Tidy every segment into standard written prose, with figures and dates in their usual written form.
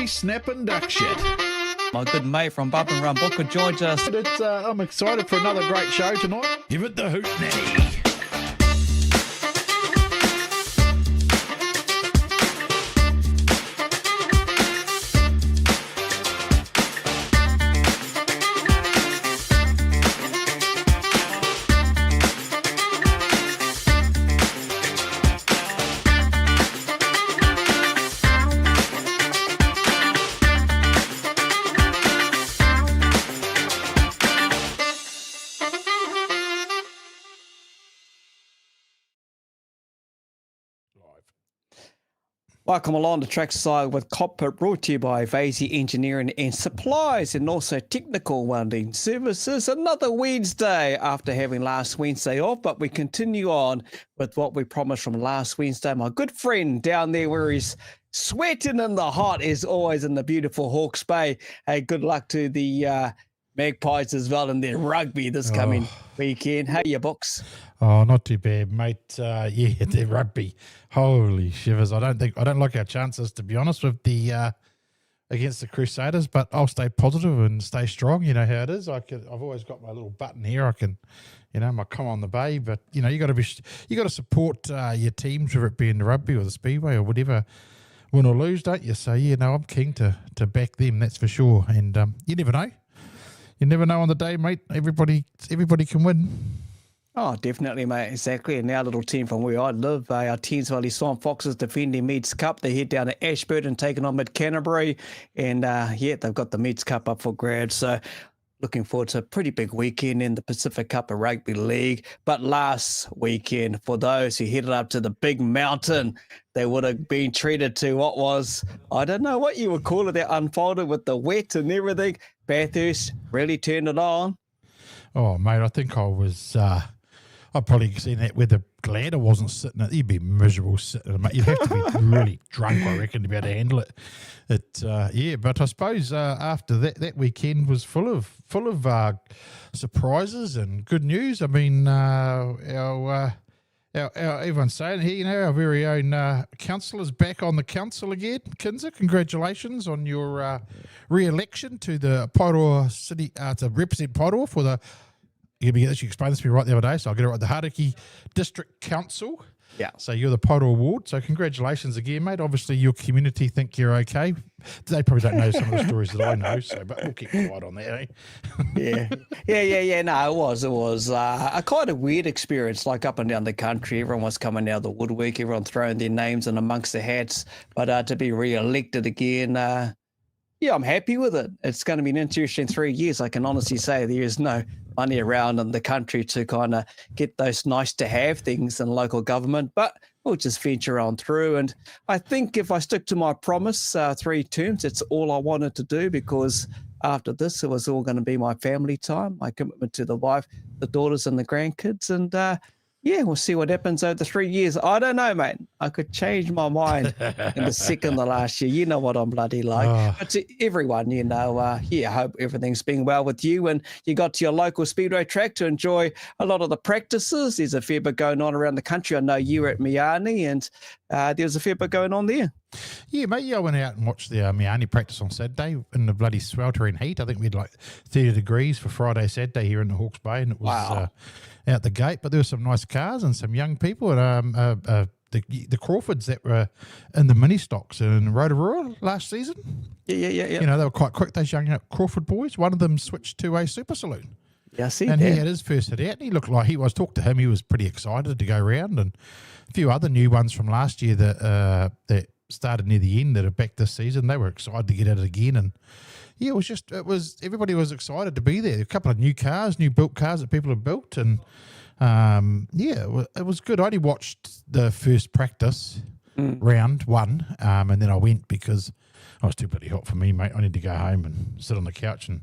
rugby snapping duck shit. My good mate from Bump and Run Booker joins us. I'm excited for another great show tonight. Give it the hoot now. Welcome along to Trackside with Kokpit, brought to you by Vasey Engineering and Supplies, and also Technical Welding Services. Another Wednesday after having last Wednesday off, but we continue on with what we promised from last Wednesday. My good friend down there where he's sweating in the hot as always in the beautiful Hawke's Bay. Hey, good luck to the Magpies as well in their rugby this coming weekend. How are you, Books? Oh, not too bad, mate. Yeah, the rugby. Holy shivers! I don't like our chances, to be honest, with the against the Crusaders. But I'll stay positive and stay strong. You know how it is. I've always got my little button here. I can, my come on the bay. But you got to support your teams, whether it be in the rugby or the speedway or whatever, win or lose, don't you? So I'm keen to back them. That's for sure. And you never know. You never know on the day, mate. Everybody can win. Oh, definitely, mate. Exactly. And our little team from where I live, our Thames Valley Swamp Foxes defending Miers Cup. They head down to Ashburton, taking on Mid-Canterbury. And, they've got the Miers Cup up for grabs. So looking forward to a pretty big weekend in the Pacific Cup of Rugby League. But last weekend, for those who headed up to the big mountain, they would have been treated to what was, I don't know what you would call it, that unfolded with the wet and everything. Bathurst really turned it on. Oh, mate, I think I was... I've probably seen that weather glad I wasn't sitting it. You'd be miserable sitting in it. You'd have to be really drunk, I reckon, to be able to handle it. But I suppose after that weekend was full of surprises and good news. I mean, everyone's saying here, our very own councillor's back on the council again. Kinzer, congratulations on your re-election to the Paeroa City, to represent Paeroa for the... You explained this to me right the other day, so I'll get it right. The Haraki District Council. Yeah. So you're the Paeroa Ward. So congratulations again, mate. Obviously, your community think you're okay. They probably don't know some of the stories that I know, but we'll keep quiet on that, eh? Yeah. No, it was a kind of weird experience, like up and down the country. Everyone was coming out of the woodwork, everyone throwing their names in amongst the hats. But to be re-elected again, I'm happy with it. It's going to be an interesting 3 years. I can honestly say there is no money around in the country to kind of get those nice to have things in local government, but we'll just venture on through. And I think if I stick to my promise, 3 terms, it's all I wanted to do, because after this, it was all going to be my family time, my commitment to the wife, the daughters and the grandkids. And we'll see what happens over the 3 years. I don't know, mate. I could change my mind in the second of last year. You know what I'm bloody like. But to everyone, I hope everything's been well with you, and you got to your local speedway track to enjoy a lot of the practices. There's a fair bit going on around the country. I know you were at Miani, and there's a fair bit going on there. Yeah, mate. I went out and watched the Miani practice on Saturday in the bloody sweltering heat. I think we had like 30 degrees for Friday, Saturday here in the Hawke's Bay, and it was out the gate. But there were some nice cars and some young people, and the Crawfords that were in the mini stocks in Rotorua last season. Yeah. They were quite quick, those young Crawford boys. One of them switched to a super saloon. Yeah, I see and that. He had his first hit out, and he looked like I was talking to him. He was pretty excited to go around, and a few other new ones from last year that started near the end that are back this season. They were excited to get at it again, and everybody was excited to be there. A couple of new built cars that people have built, and it was good. I only watched the first practice round one, and then I went because I was too bloody hot for me, mate. I need to go home and sit on the couch and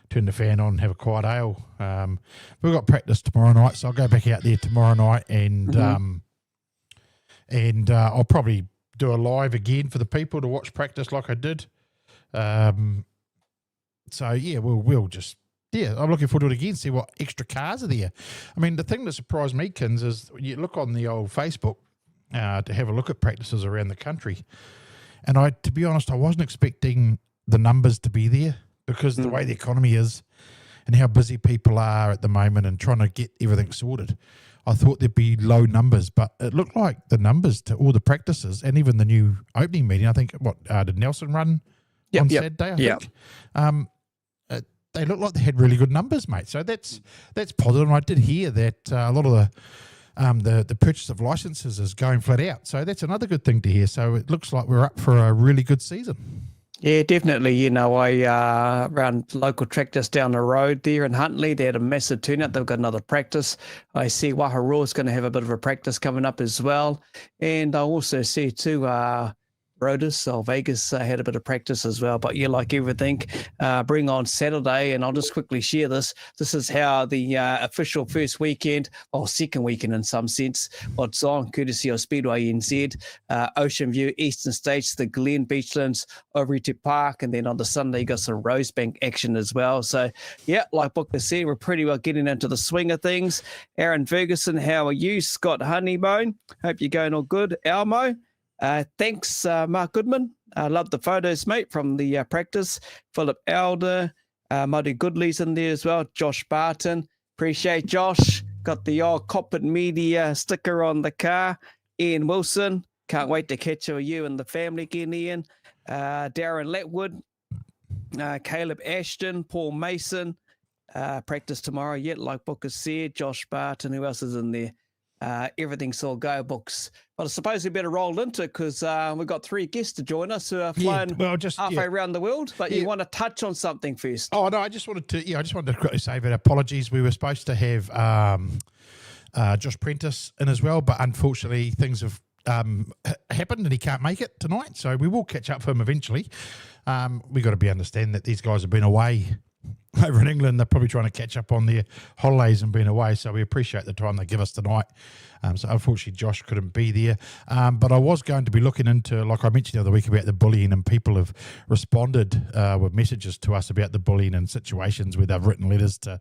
turn the fan on and have a quiet ale. We've got practice tomorrow night, so I'll go back out there tomorrow night, and I'll probably do a live again for the people to watch practice like I did. We'll just... Yeah, I'm looking forward to it again, see what extra cars are there. I mean, the thing that surprised me, Kins, is you look on the old Facebook to have a look at practices around the country, And to be honest, I wasn't expecting the numbers to be there because the way the economy is and how busy people are at the moment and trying to get everything sorted. I thought there'd be low numbers, but it looked like the numbers to all the practices and even the new opening meeting. I think did Nelson run on Saturday? I think they looked like they had really good numbers, mate. So that's positive. And I did hear that a lot of the purchase of licenses is going flat out. So that's another good thing to hear. So it looks like we're up for a really good season. Yeah, definitely. I around local track just down the road there in Huntley, they had a massive turnout. They've got another practice. I see Waharoa's going to have a bit of a practice coming up as well. And I also see too, Rhodes or Vegas had a bit of practice as well. But like everything, bring on Saturday, and I'll just quickly share this. This is how the official first weekend, or second weekend in some sense, what's on, courtesy of Speedway NZ, Ocean View, Eastern States, the Glen Beachlands, over to Park, and then on the Sunday you got some Rosebank action as well. So like Booker said, we're pretty well getting into the swing of things. Aaron Ferguson, how are you? Scott Honeybone, hope you're going all good. Almo, thanks, Mark Goodman. I love the photos, mate, from the practice. Philip Elder, Muddy Goodley's in there as well. Josh Barton, appreciate Josh. Got the old Kokpit Media sticker on the car. Ian Wilson, can't wait to catch you and the family again, Ian. Darren Letwood, Caleb Ashton, Paul Mason. Practice tomorrow, like Booker said. Josh Barton, who else is in there? Everything's all go books. Well, I suppose we better roll into it because we've got 3 guests to join us who are flying halfway around the world. But you want to touch on something first? Oh no, I just wanted to quickly say that apologies. We were supposed to have Josh Prentice in as well, but unfortunately things have happened and he can't make it tonight. So we will catch up for him eventually. We got to understand that these guys have been away over in England. They're probably trying to catch up on their holidays and being away, so we appreciate the time they give us tonight. So unfortunately Josh couldn't be there, but I was going to be looking into, like I mentioned the other week, about the bullying, and people have responded with messages to us about the bullying and situations where they've written letters to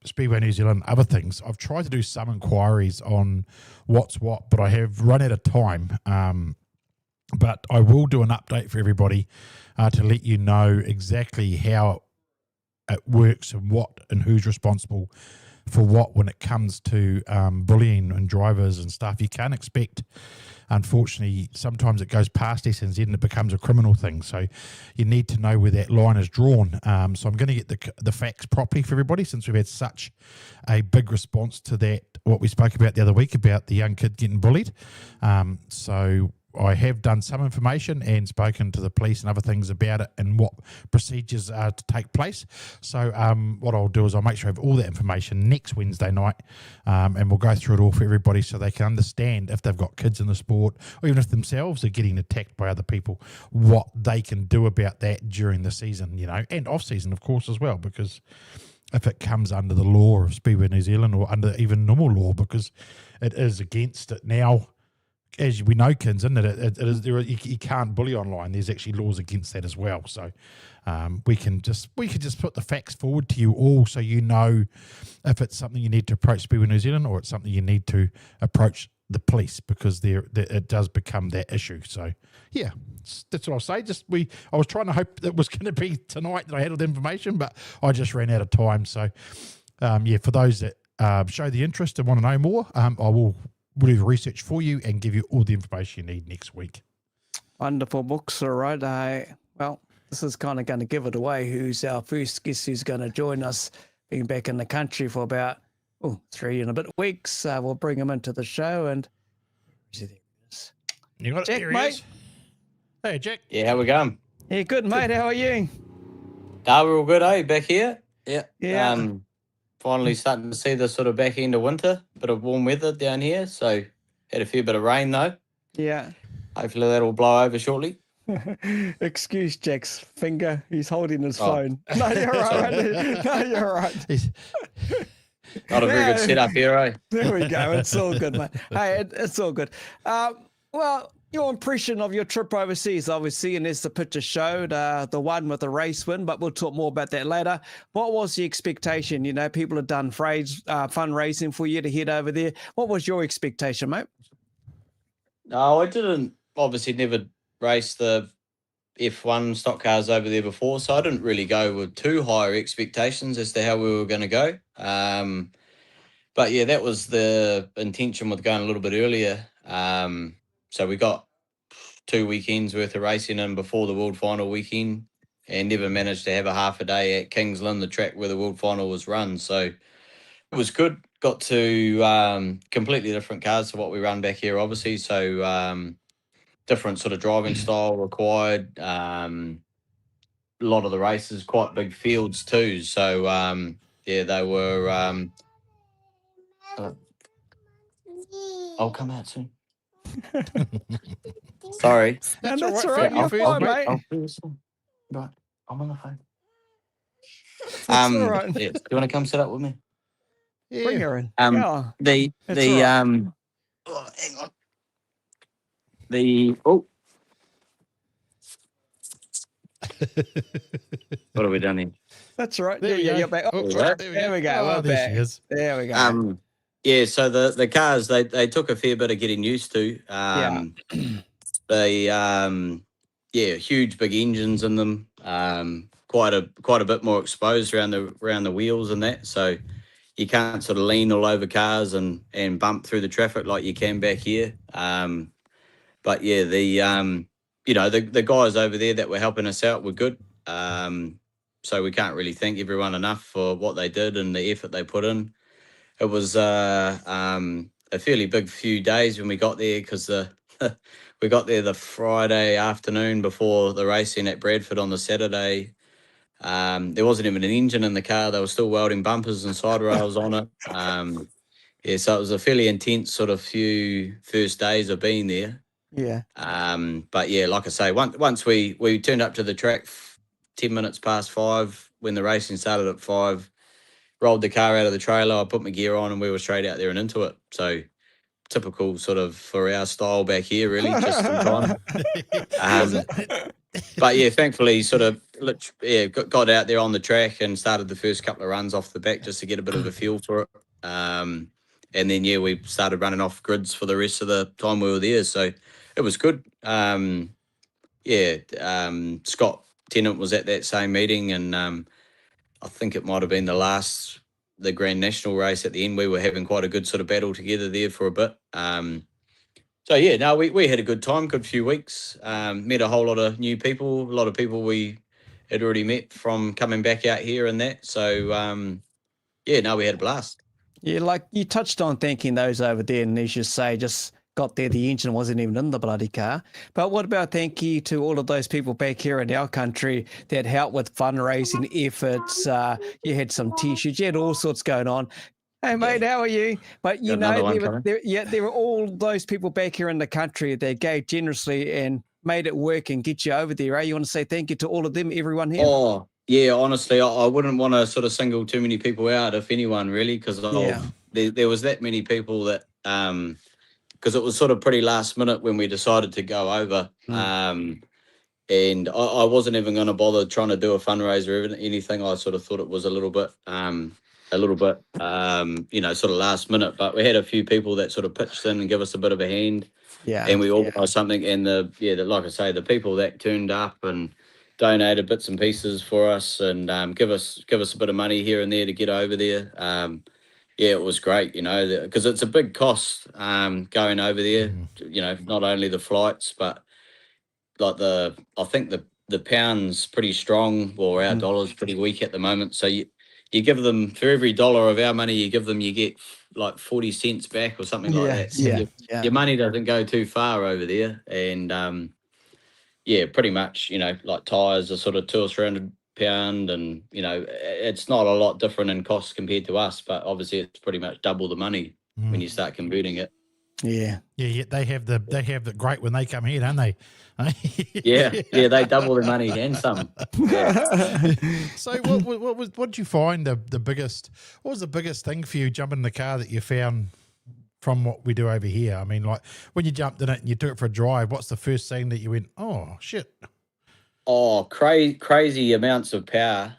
Speedway New Zealand, other things. I've tried to do some inquiries on what's what, but I have run out of time. But I will do an update for everybody to let you know exactly how it works and what and who's responsible for what when it comes to bullying and drivers and stuff. You can't expect, unfortunately, sometimes it goes past SNZ and it becomes a criminal thing. So you need to know where that line is drawn. So I'm going to get the facts properly for everybody, since we've had such a big response to that, what we spoke about the other week about the young kid getting bullied. So I have done some information and spoken to the police and other things about it and what procedures are to take place. So what I'll do is I'll make sure I have all that information next Wednesday night, and we'll go through it all for everybody so they can understand if they've got kids in the sport, or even if themselves are getting attacked by other people, what they can do about that during the season, and off season, of course, as well, because if it comes under the law of Speedway New Zealand or under even normal law, because it is against it now. As we know, Kins, isn't it? It is, you can't bully online. There's actually laws against that as well. So we can just put the facts forward to you all, so you know if it's something you need to approach Speedway New Zealand or it's something you need to approach the police, because it does become that issue. So yeah, that's what I'll say. I was trying to hope it was going to be tonight that I had all the information, but I just ran out of time. So for those that show the interest and want to know more, I will. We'll do the research for you and give you all the information you need next week. Wonderful books, all right. Well, this is kind of going to give it away. Who's our first guest who's going to join us, being back in the country for about 3 and a bit weeks. We'll bring him into the show. And you got it, Jack, there he mate. is. Hey, Jack. Yeah, how we going? Yeah, good, mate. How are you? We're all good, back here. Yeah. Finally starting to see the sort of back end of winter, bit of warm weather down here. So had a fair bit of rain though. Yeah. Hopefully that'll blow over shortly. Excuse Jack's finger. He's holding his phone. No, you're right. No, you're right. Not a very good setup here, There we go. It's all good, mate. Hey, it's all good. Well, your impression of your trip overseas, obviously, and as the picture showed, the one with the race win, but we'll talk more about that later. What was the expectation? People have done fundraising for you to head over there. What was your expectation, mate? No, I didn't, obviously never raced the F1 stock cars over there before, so I didn't really go with too high expectations as to how we were going to go. But yeah, that was the intention with going a little bit earlier. So we got 2 weekends worth of racing in before the World Final weekend, and never managed to have a half a day at Kings Lynn, the track where the World Final was run. So it was good. Got to completely different cars to what we run back here, obviously. So different sort of driving style required. A lot of the races, quite big fields too. So yeah, they were. I'll come out soon. Sorry. And all that's right, all right. Finn, You're first, fine, mate. mate. Right, I'm on the phone. That's all right. Yeah. Do you want to come sit up with me? Bring Yeah. her in. Um, Yeah. The That's the all right. oh, hang on. The oh, what have we done here? That's all right. There we Yeah, go. you're back. Oh, There we There we go. Oh, We're there back. she is. There we go. Yeah. So the cars they took a fair bit of getting used to. They yeah, huge big engines in them. Quite a bit more exposed around the wheels and that. So you can't sort of lean all over cars and bump through the traffic like you can back here. But yeah, the the guys over there that were helping us out were good. So we can't really thank everyone enough for what they did and the effort they put in. It was a fairly big few days when we got there because we got there the Friday afternoon before the racing at Bradford on the Saturday. There wasn't even an engine in the car. They were still welding bumpers and side rails on it. Yeah, so it was a fairly intense sort of few first days of being there. Yeah. But yeah, like I say, once we turned up to the track 10 minutes past 5 when the racing started at 5, rolled the car out of the trailer, I put my gear on and we were straight out there and into it. So typical sort of for our style back here, really, just in time. But yeah, thankfully sort of got out there on the track and started the first couple of runs off the back just to get a bit of a feel for it. And then, yeah, we started running off grids for the rest of the time we were there. So it was good. Scott Tennant was at that same meeting, and I think it might have been the Grand National race at the end. We were having quite a good sort of battle together there for a bit. So, yeah, no, we had a good time, good few weeks. Met a whole lot of new people, a lot of people we had already met from coming back out here and that. So, we had a blast. Yeah, like you touched on thanking those over there, and as you say, just got there, the engine wasn't even in the bloody car. But what about thank you to all of those people back here in our country that helped with fundraising efforts? You had some T-shirts, you had all sorts going on. Hey, mate, how are you? But, you know, there were all those people back here in the country that gave generously and made it work and get you over there. You want to say thank you to all of them, everyone here? Oh, yeah, honestly, I wouldn't want to sort of single too many people out, if anyone, really, because there was that many people that because it was sort of pretty last minute when we decided to go over. And I wasn't even going to bother trying to do a fundraiser or anything. I sort of thought it was a little bit, sort of last minute. But we had a few people that sort of pitched in and give us a bit of a hand. Yeah. And we organised something. And like I say, the people that turned up and donated bits and pieces for us and give us a bit of money here and there to get over there. It was great, because it's a big cost going over there. Not only the flights, but like I think the pound's pretty strong, or our dollar's pretty weak at the moment. So you give them, for every $1 of our money you give them, you get like 40 cents back or something like that. So your money doesn't go too far over there. And pretty much, like tyres are sort of £200 or £300, and it's not a lot different in costs compared to us, but obviously it's pretty much double the money when you start converting it. Yeah, they have the great when they come here, don't they? yeah, they double the money and some. So what did you find the biggest? What was the biggest thing for you jumping in the car that you found from what we do over here? I mean, like when you jumped in it and you took it for a drive, what's the first thing that you went, oh shit? Oh, crazy amounts of power.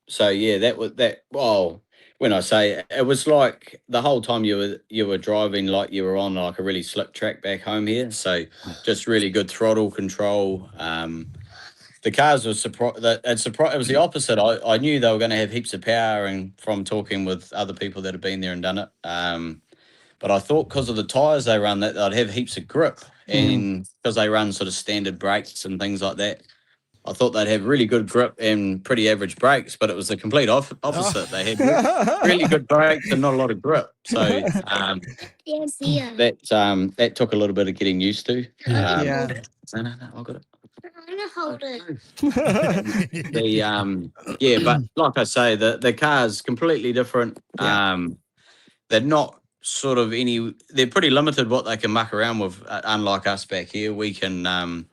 So yeah, that. Well, when I say it was like the whole time you were driving, like you were on like a really slick track back home here. So just really good throttle control. The cars were surprised. It was the opposite. I knew they were going to have heaps of power, and from talking with other people that have been there and done it. But I thought because of the tyres they run, that they'd have heaps of grip, and because they run sort of standard brakes and things like that, I thought they'd have really good grip and pretty average brakes. But it was the complete opposite. They had really good brakes and not a lot of grip. So that took a little bit of getting used to. Yeah. No, I got it. I'm gonna hold it. But like I say, the car's completely different. They're not sort of they're pretty limited what they can muck around with, unlike us back here. We can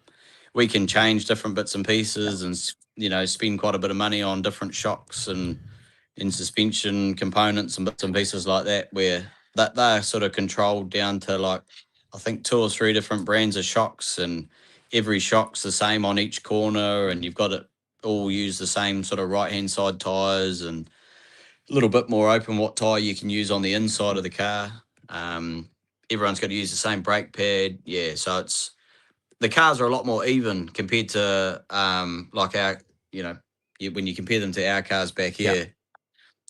change different bits and pieces and spend quite a bit of money on different shocks and in suspension components and bits and pieces like that, where they're sort of controlled down to like I think 2 or 3 different brands of shocks, and every shock's the same on each corner, and you've got it all use the same sort of right-hand side tyres, and a little bit more open what tyre you can use on the inside of the car. Everyone's got to use the same brake pad. Yeah, so the cars are a lot more even compared to like our, when you compare them to our cars back here,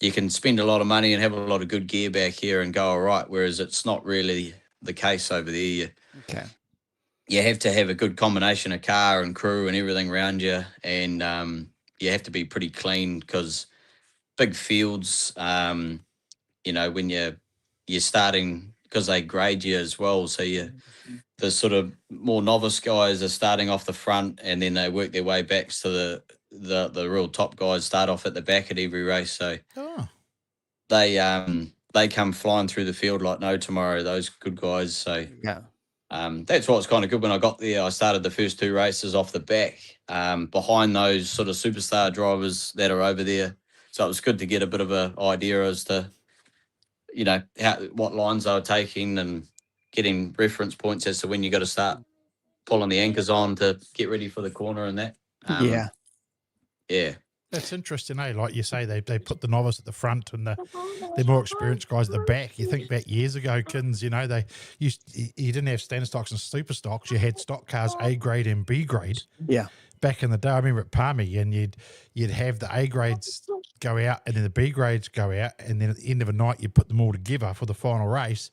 you can spend a lot of money and have a lot of good gear back here and go all right, whereas it's not really the case over there. You have to have a good combination of car and crew and everything around you, and you have to be pretty clean because big fields, when you're starting, because they grade you as well, so the sort of more novice guys are starting off the front, and then they work their way back to the real top guys start off at the back at every race. So they come flying through the field like no tomorrow, those good guys. So that's what's kind of good. When I got there, I started the first 2 races off the back behind those sort of superstar drivers that are over there. So it was good to get a bit of an idea as to, what lines they were taking and getting reference points as to when you got to start pulling the anchors on to get ready for the corner and that. Yeah. That's interesting, eh? Like you say, they put the novice at the front and the more experienced guys at the back. You think back years ago, Kins, you didn't have standard stocks and super stocks. You had stock cars A grade and B grade. Yeah. Back in the day, I remember at Palmy, and you'd have the A grades go out and then the B grades go out, and then at the end of the night you put them all together for the final race.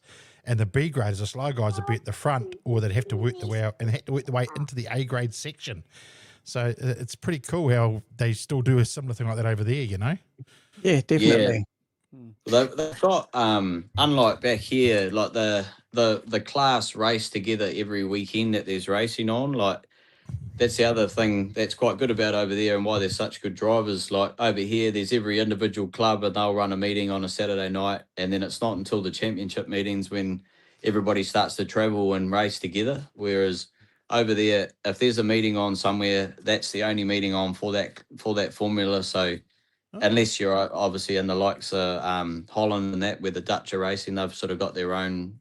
And the B graders, the slow guys, would be at the front, or they'd have to work the way out and had to work the way into the A grade section. So it's pretty cool how they still do a similar thing like that over there, Yeah, definitely. Yeah. They've got, unlike back here, like the class race together every weekend that there's racing on. Like that's the other thing that's quite good about over there and why they're such good drivers. Like over here, there's every individual club and they'll run a meeting on a Saturday night, and then it's not until the championship meetings when everybody starts to travel and race together. Whereas over there, if there's a meeting on somewhere, that's the only meeting on for that formula. So unless you're obviously in the likes of Holland and that, where the Dutch are racing, they've sort of got their own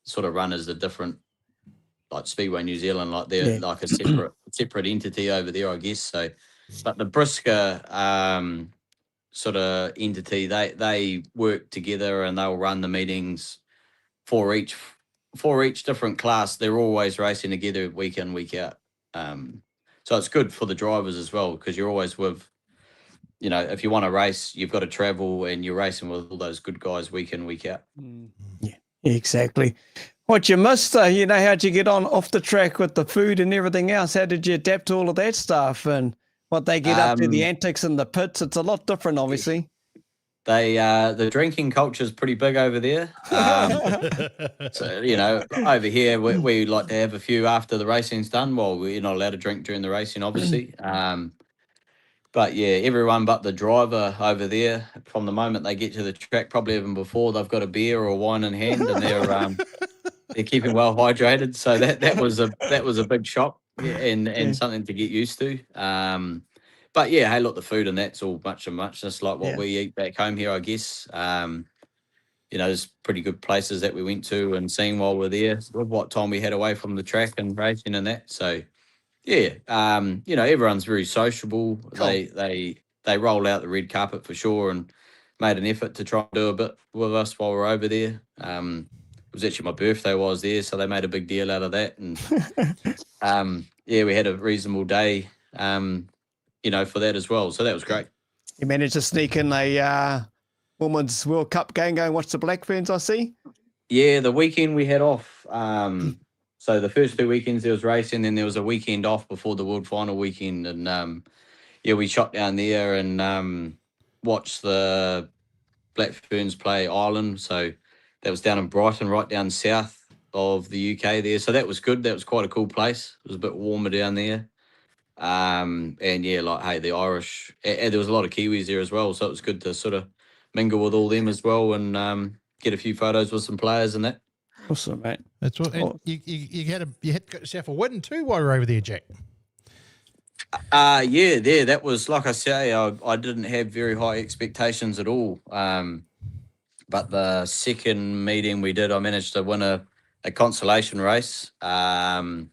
sort of runners, the different, like Speedway New Zealand, like they're like a separate entity over there, I guess. So, but the Brisca sort of entity, they work together and they'll run the meetings for each different class. They're always racing together week in, week out. So it's good for the drivers as well, because you're always with, if you want to race, you've got to travel and you're racing with all those good guys week in, week out. Yeah, exactly. What you missed, how'd you get on off the track with the food and everything else? How did you adapt to all of that stuff and what they get up to, the antics in the pits? It's a lot different, obviously. The drinking culture is pretty big over there. So, over here, we like to have a few after the racing's done. Well, we're not allowed to drink during the racing, obviously. But yeah, everyone but the driver over there, from the moment they get to the track, probably even before, they've got a beer or wine in hand, and they're keeping well hydrated. So that was a big shock, and something to get used to. But yeah, hey, look, the food and that's all much and much just like what we eat back home here, I guess. There's pretty good places that we went to and seen while we're there, with what time we had away from the track and racing and that. So yeah, everyone's very sociable. Cool. They roll out the red carpet for sure and made an effort to try and do a bit with us while we're over there. It was actually my birthday while I was there, so they made a big deal out of that. And yeah, we had a reasonable day, for that as well. So that was great. You managed to sneak in a Women's World Cup game, go and watch the Blackburns, I see. Yeah, the weekend we had off. So the first 2 weekends there was racing, then there was a weekend off before the World Final weekend. And we shot down there and watched the Blackburns play Ireland. So that was down in Brighton, right down south of the UK there. So that was good. That was quite a cool place. It was a bit warmer down there. And yeah, the Irish, and there was a lot of Kiwis there as well. So it was good to sort of mingle with all them as well and get a few photos with some players and that. Awesome, mate. That's what you had yourself a win too while you were over there, Jack. Yeah, that was, like I say, I didn't have very high expectations at all. But the second meeting we did, I managed to win a consolation race. And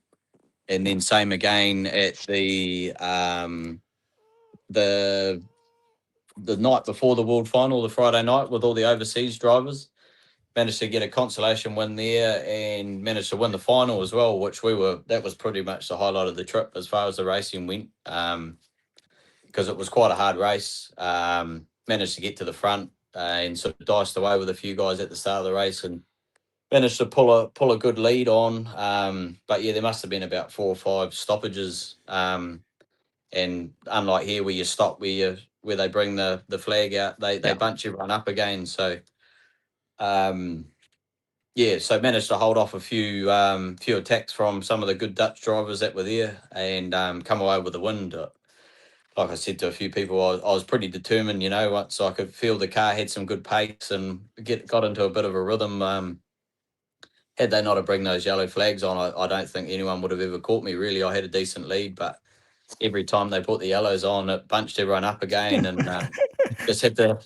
then same again at the night before the World Final, the Friday night, with all the overseas drivers. Managed to get a consolation win there and managed to win the final as well, that was pretty much the highlight of the trip as far as the racing went, because it was quite a hard race. Managed to get to the front and sort of diced away with a few guys at the start of the race and managed to pull a good lead on. But yeah, there must have been about 4 or 5 stoppages. And unlike here where you stop, where they bring the flag out, they bunch everyone up again. So so managed to hold off a few attacks from some of the good Dutch drivers that were there and come away with the win. Like I said to a few people, I was pretty determined, once I could feel the car had some good pace and got into a bit of a rhythm. Had they not have bring those yellow flags on, I don't think anyone would have ever caught me, really. I had a decent lead, but every time they put the yellows on, it bunched everyone up again and just had to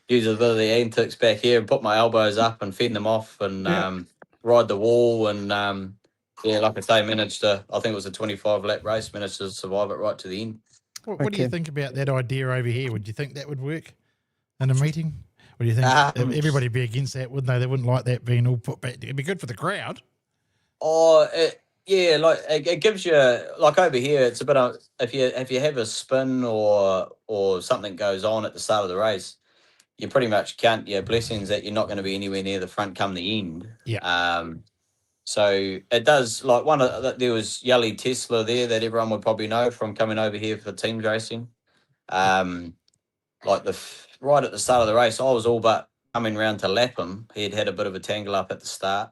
use a bit of the antics back here and put my elbows up and fend them off and ride the wall. And like I say, managed to, I think it was a 25-lap race, managed to survive it right to the end. What do you think about that idea over here? Would you think that would work in a meeting? Or do you think everybody would be against that, wouldn't they? They wouldn't like that being all put back. It'd be good for the crowd. It gives you, like over here, it's a bit of, if you have a spin or something goes on at the start of the race, you pretty much count your blessings that you're not going to be anywhere near the front come the end. Yeah. So it does, like there was Yali Tesla there that everyone would probably know from coming over here for team racing. Right at the start of the race, I was all but coming round to lap him. He had a bit of a tangle up at the start,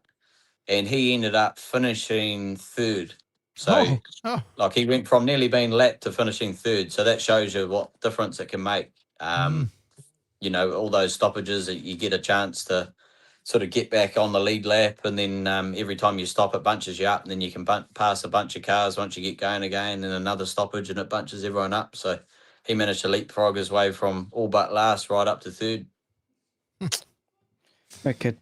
and he ended up finishing third. So, like, he went from nearly being lapped to finishing third. So that shows you what difference it can make. All those stoppages, you get a chance to sort of get back on the lead lap, and then every time you stop, it bunches you up, and then you can pass a bunch of cars once you get going again, and another stoppage, and it bunches everyone up. So he managed to leapfrog his way from all but last right up to third. Okay.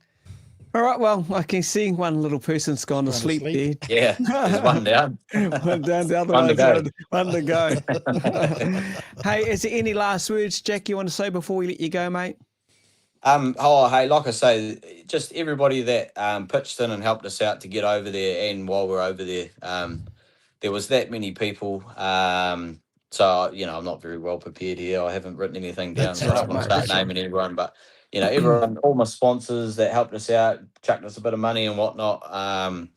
All right, well, I can see one little person's gone to sleep there. Yeah, there's one down. One down, the other One to go. One to go. Hey, is there any last words, Jack, you want to say before we let you go, mate? Hey, like I say, just everybody that pitched in and helped us out to get over there, and while we're over there, there was that many people. So, I'm not very well prepared here. I haven't written anything down, so I don't want to start naming everyone. But, everyone, all my sponsors that helped us out, chucked us a bit of money and whatnot.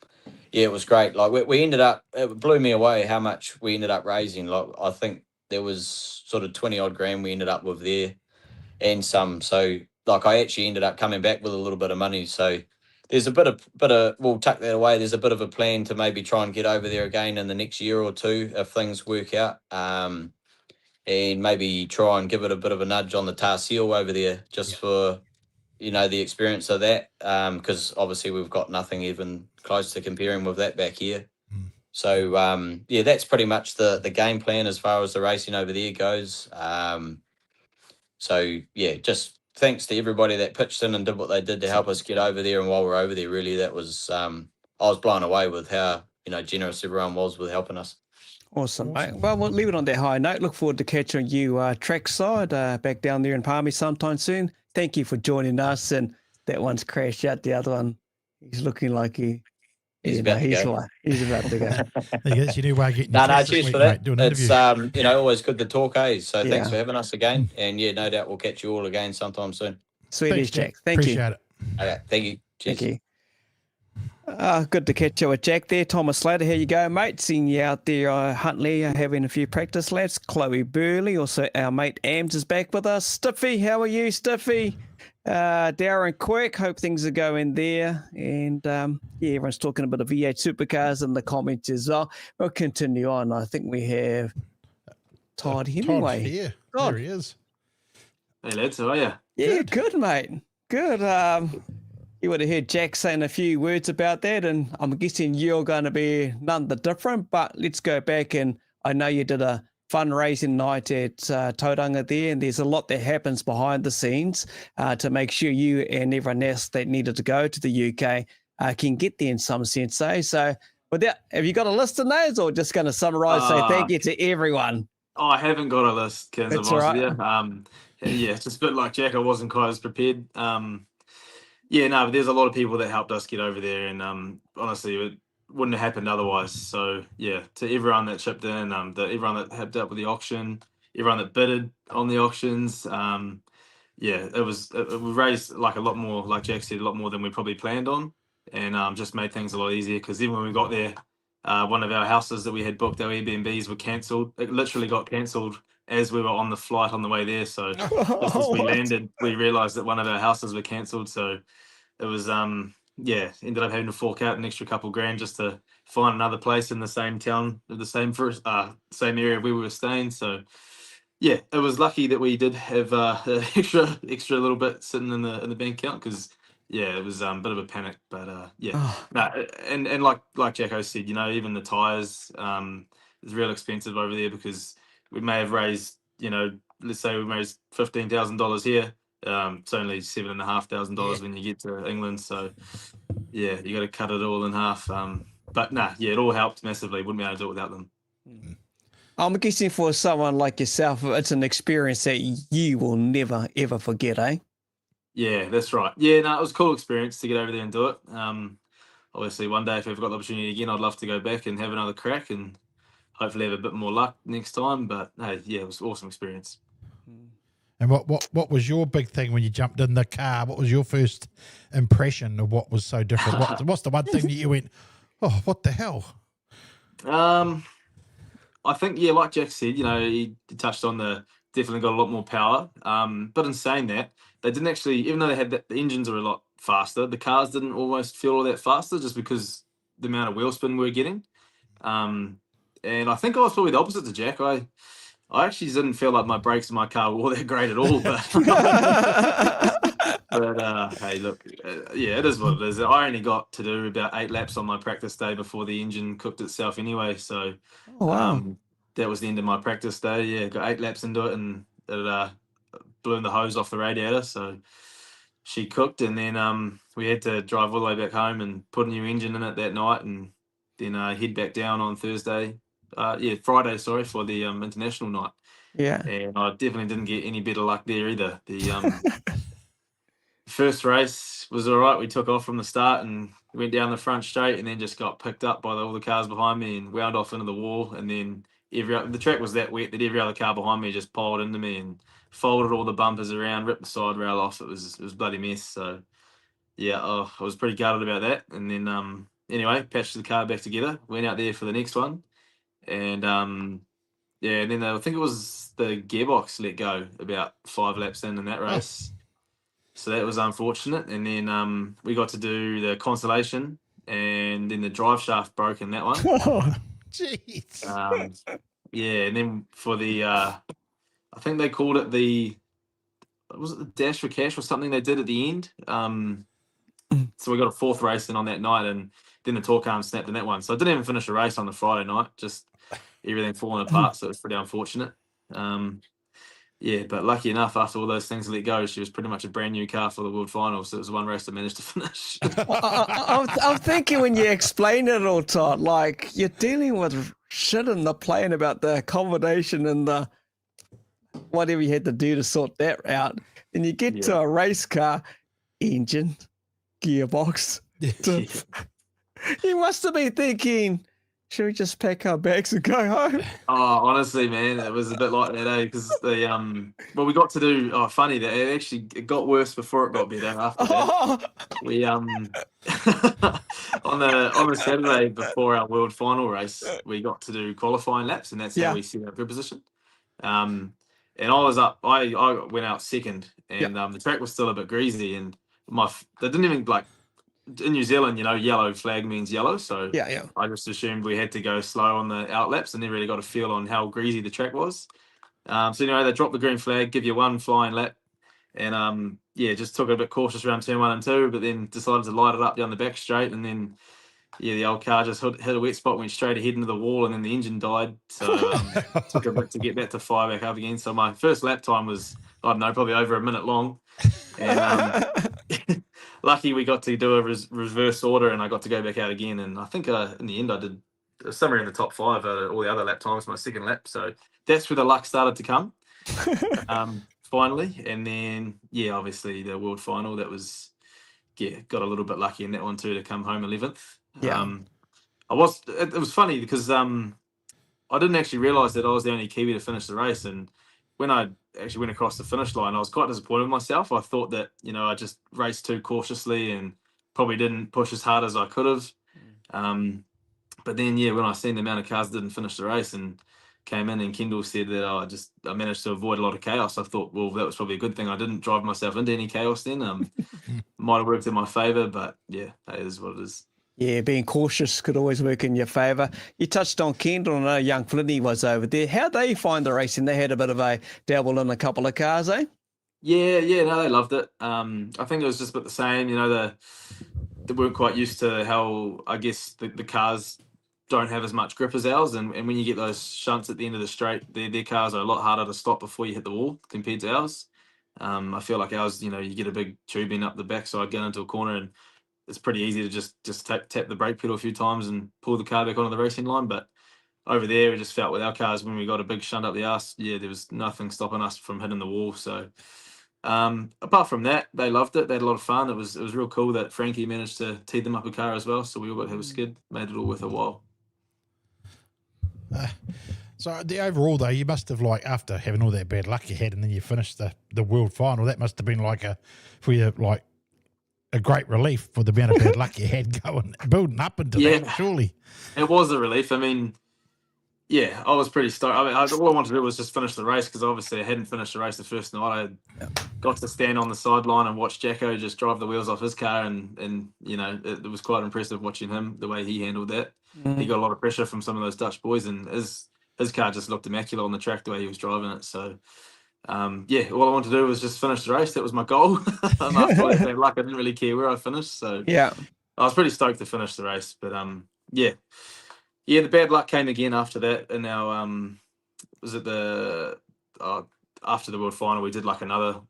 It was great. Like, we ended up, it blew me away how much we ended up raising. Like, I think there was sort of 20-odd grand we ended up with there and some. So, like, I actually ended up coming back with a little bit of money. So, there's a bit of we'll tuck that away. There's a bit of a plan to maybe try and get over there again in the next year or two if things work out, and maybe try and give it a bit of a nudge on the tar seal over there just for the experience of that, because obviously we've got nothing even close to comparing with that back here. So that's pretty much the game plan as far as the racing over there goes. Just thanks to everybody that pitched in and did what they did to help us get over there. And while we're over there, really, that was I was blown away with how generous everyone was with helping us. Awesome, mate. Well, we'll leave it on that high note. Look forward to catching you trackside back down there in Palmy sometime soon. Thank you for joining us. And that one's crashed out. The other one, he's looking like He's about to go. He's about to go. There you go. You knew why getting No, this cheers week, for that. mate, doing an It's interview. always good to talk, eh? So Yeah. thanks for having us again, and yeah, no doubt we'll catch you all again sometime soon. Sweet Thanks, as Jack. Jack. Thank you. Appreciate it. Okay, thank you. Cheers. Thank you. Good to catch you with Jack there. Thomas Slater, here you go, mate. Seeing you out there, Huntley, having a few practice laps. Chloe Burley, also our mate Ams is back with us. Stiffy, how are you, Stiffy? Darren Quirk, hope things are going there. And yeah, everyone's talking about the V8 supercars in the comments as well. We'll continue on. I think we have Todd Hemingway. Todd's here. Todd. There he is. Hey lads, how are you? Yeah, good, mate. Good. You would have heard Jack saying a few words about that, and I'm guessing you're going to be none the different. But let's go back, and I know you did a fundraising night at Tauranga there, and there's a lot that happens behind the scenes to make sure you and everyone else that needed to go to the UK can get there in some sense. Eh? So, have you got a list of those, or just going to summarise? Say thank you to everyone. Oh, I haven't got a list, Kens, That's of all right. Yeah, it's just a bit like Jack. I wasn't quite as prepared. Yeah, no, but there's a lot of people that helped us get over there, and honestly, it wouldn't have happened otherwise. So yeah, to everyone that chipped in, everyone that helped out with the auction, everyone that bidded on the auctions, yeah, we raised like a lot more, like Jack said, a lot more than we probably planned on, and just made things a lot easier because even when we got there, one of our houses that we had booked, our Airbnbs, were cancelled. It literally got cancelled as we were on the flight on the way there. So just as we landed, we realised that one of our houses were cancelled. So it was yeah, ended up having to fork out an extra couple grand just to find another place in the same town, the same area we were staying. So yeah, it was lucky that we did have an extra little bit sitting in the bank account because yeah, it was a bit of a panic. But yeah, no, and like Jacko said, you know, even the tires is real expensive over there because we may have raised, you know, let's say we raised $15,000 here. It's only $7,500 when you get to England. So yeah, you got to cut it all in half. But nah, yeah, it all helped massively. Wouldn't be able to do it without them. I'm guessing for someone like yourself, it's an experience that you will never ever forget, eh? Yeah, that's right. Yeah, no, it was a cool experience to get over there and do it. Obviously, one day if we've got the opportunity again, I'd love to go back and have another crack and hopefully have a bit more luck next time. But hey, yeah, it was an awesome experience. And what was your big thing when you jumped in the car? What was your first impression of what was so different? What's the one thing that you went, oh, what the hell? I think, yeah, like Jack said, you know, he touched on definitely got a lot more power. But in saying that, they didn't actually, even though they had the engines are a lot faster, the cars didn't almost feel all that faster just because the amount of wheel spin we were getting. And I think I was probably the opposite to Jack. I actually didn't feel like my brakes in my car were all that great at all. But hey, look, yeah, it is what it is. I only got to do about 8 laps on my practice day before the engine cooked itself anyway. So that was the end of my practice day. Yeah, got 8 laps into it and it blew the hose off the radiator. So she cooked, and then we had to drive all the way back home and put a new engine in it that night, and then head back down on Friday, sorry, for the international night. Yeah. And I definitely didn't get any better luck there either. The first race was all right. We took off from the start and went down the front straight, and then just got picked up by all the cars behind me and wound off into the wall. And then the track was that wet that every other car behind me just piled into me and folded all the bumpers around, ripped the side rail off. It was a bloody mess. So yeah, I was pretty gutted about that. And then anyway, patched the car back together, went out there for the next one. And yeah, and then I think it was the gearbox let go about 5 laps in that race. So that was unfortunate. And then we got to do the consolation, and then the drive shaft broke in that one. Oh, jeez. Yeah, and then for the I think they called it the dash for cash or something they did at the end. So we got a 4th race in on that night, and then the torque arm snapped in that one. So I didn't even finish the race on the Friday night, just everything falling apart. So it was pretty unfortunate. Yeah, but lucky enough, after all those things let go, she was pretty much a brand new car for the World Final. So it was one race I managed to finish. I'm thinking when you explain it all, Todd, like you're dealing with shit in the plane about the accommodation and the whatever you had to do to sort that out. And you get to a race car, engine, gearbox. You must have been thinking, should we just pack our bags and go home? Oh, honestly, man, it was a bit like that, eh? Because well, we got to do. Oh, funny that it got worse before it got better. After that, we on the Saturday before our World Final race, we got to do qualifying laps, and that's how we set our grid position. And I was up. I went out second, and the track was still a bit greasy, and they didn't even like. In New Zealand, yellow flag means yellow. So I just assumed we had to go slow on the out laps and never really got a feel on how greasy the track was. So they dropped the green flag, give you one flying lap. And just took it a bit cautious around turn 1 and 2, but then decided to light it up down the back straight. And then, the old car just hit a wet spot, went straight ahead into the wall, and then the engine died. So took a bit to get that to fire back up again. So my first lap time was, I don't know, probably over a minute long. And lucky we got to do a reverse order, and I got to go back out again. And I think in the end I did somewhere in the top 5 all the other lap times, my second lap. So that's where the luck started to come finally. And then, obviously the World Final, that was, got a little bit lucky in that one too, to come home 11th. It was funny because I didn't actually realise that I was the only Kiwi to finish the race. And when I actually went across the finish line, I was quite disappointed with myself. I thought that, I just raced too cautiously and probably didn't push as hard as I could have. But then, when I seen the amount of cars that didn't finish the race and came in and Kendall said that I managed to avoid a lot of chaos, I thought, well, that was probably a good thing. I didn't drive myself into any chaos then. Might have worked in my favour, but that is what it is. Yeah, being cautious could always work in your favour. You touched on Kendall, and I know young Flinny was over there. How'd they find the racing? They had a bit of a dabble in a couple of cars, eh? Yeah, no, they loved it. I think it was just about the same. They weren't quite used to how, I guess, the cars don't have as much grip as ours. And when you get those shunts at the end of the straight, their cars are a lot harder to stop before you hit the wall compared to ours. I feel like ours, you get a big tubing up the backside, get into a corner, and it's pretty easy to just tap the brake pedal a few times and pull the car back onto the racing line. But over there, we just felt with our cars, when we got a big shunt up the arse, there was nothing stopping us from hitting the wall. So apart from that, they loved it. They had a lot of fun. It was real cool that Frankie managed to tee them up a car as well. So we all got to have a skid, made it all worth a while. So the overall, though, you must have, like, after having all that bad luck you had, and then you finished the World Final, that must have been for you, like, a great relief for the amount of bad luck you had building up into that, surely. It was a relief. I mean, I was pretty stoked. I mean, all I wanted to do was just finish the race, because obviously I hadn't finished the race the first night. I got to stand on the sideline and watch Jacko just drive the wheels off his car, and it was quite impressive watching him, the way he handled that. He got a lot of pressure from some of those Dutch boys, and his car just looked immaculate on the track the way he was driving it. So all I wanted to do was just finish the race. That was my goal. And after all that bad luck, I didn't really care where I finished. So I was pretty stoked to finish the race. But the bad luck came again after that. And now after the World Final, we did like another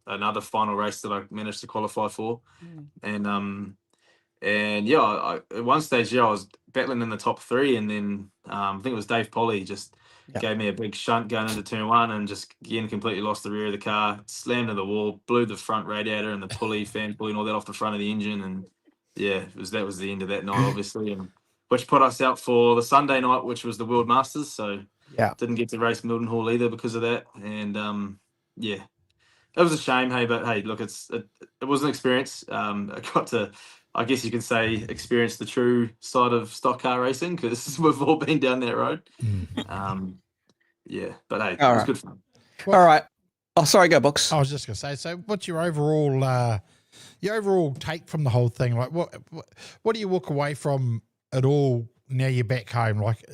final race that I managed to qualify for. And at one stage, I was battling in the top 3, and then I think it was Dave Polly just gave me a big shunt going into turn 1, and just again completely lost the rear of the car, slammed into the wall, blew the front radiator and the fan pulley and all that off the front of the engine, and that was the end of that night, obviously, and which put us out for the Sunday night, which was the World Masters. So didn't get to race Mildenhall either because of that, and it was a shame. Hey, but hey, look, it was an experience. I got to, I guess you could say, experience the true side of stock car racing, because we've all been down that road. But hey, it was good fun. All right. Oh, sorry, go Books. I was just going to say, so what's your overall take from the whole thing? Like, what do you walk away from it all now you're back home? Like,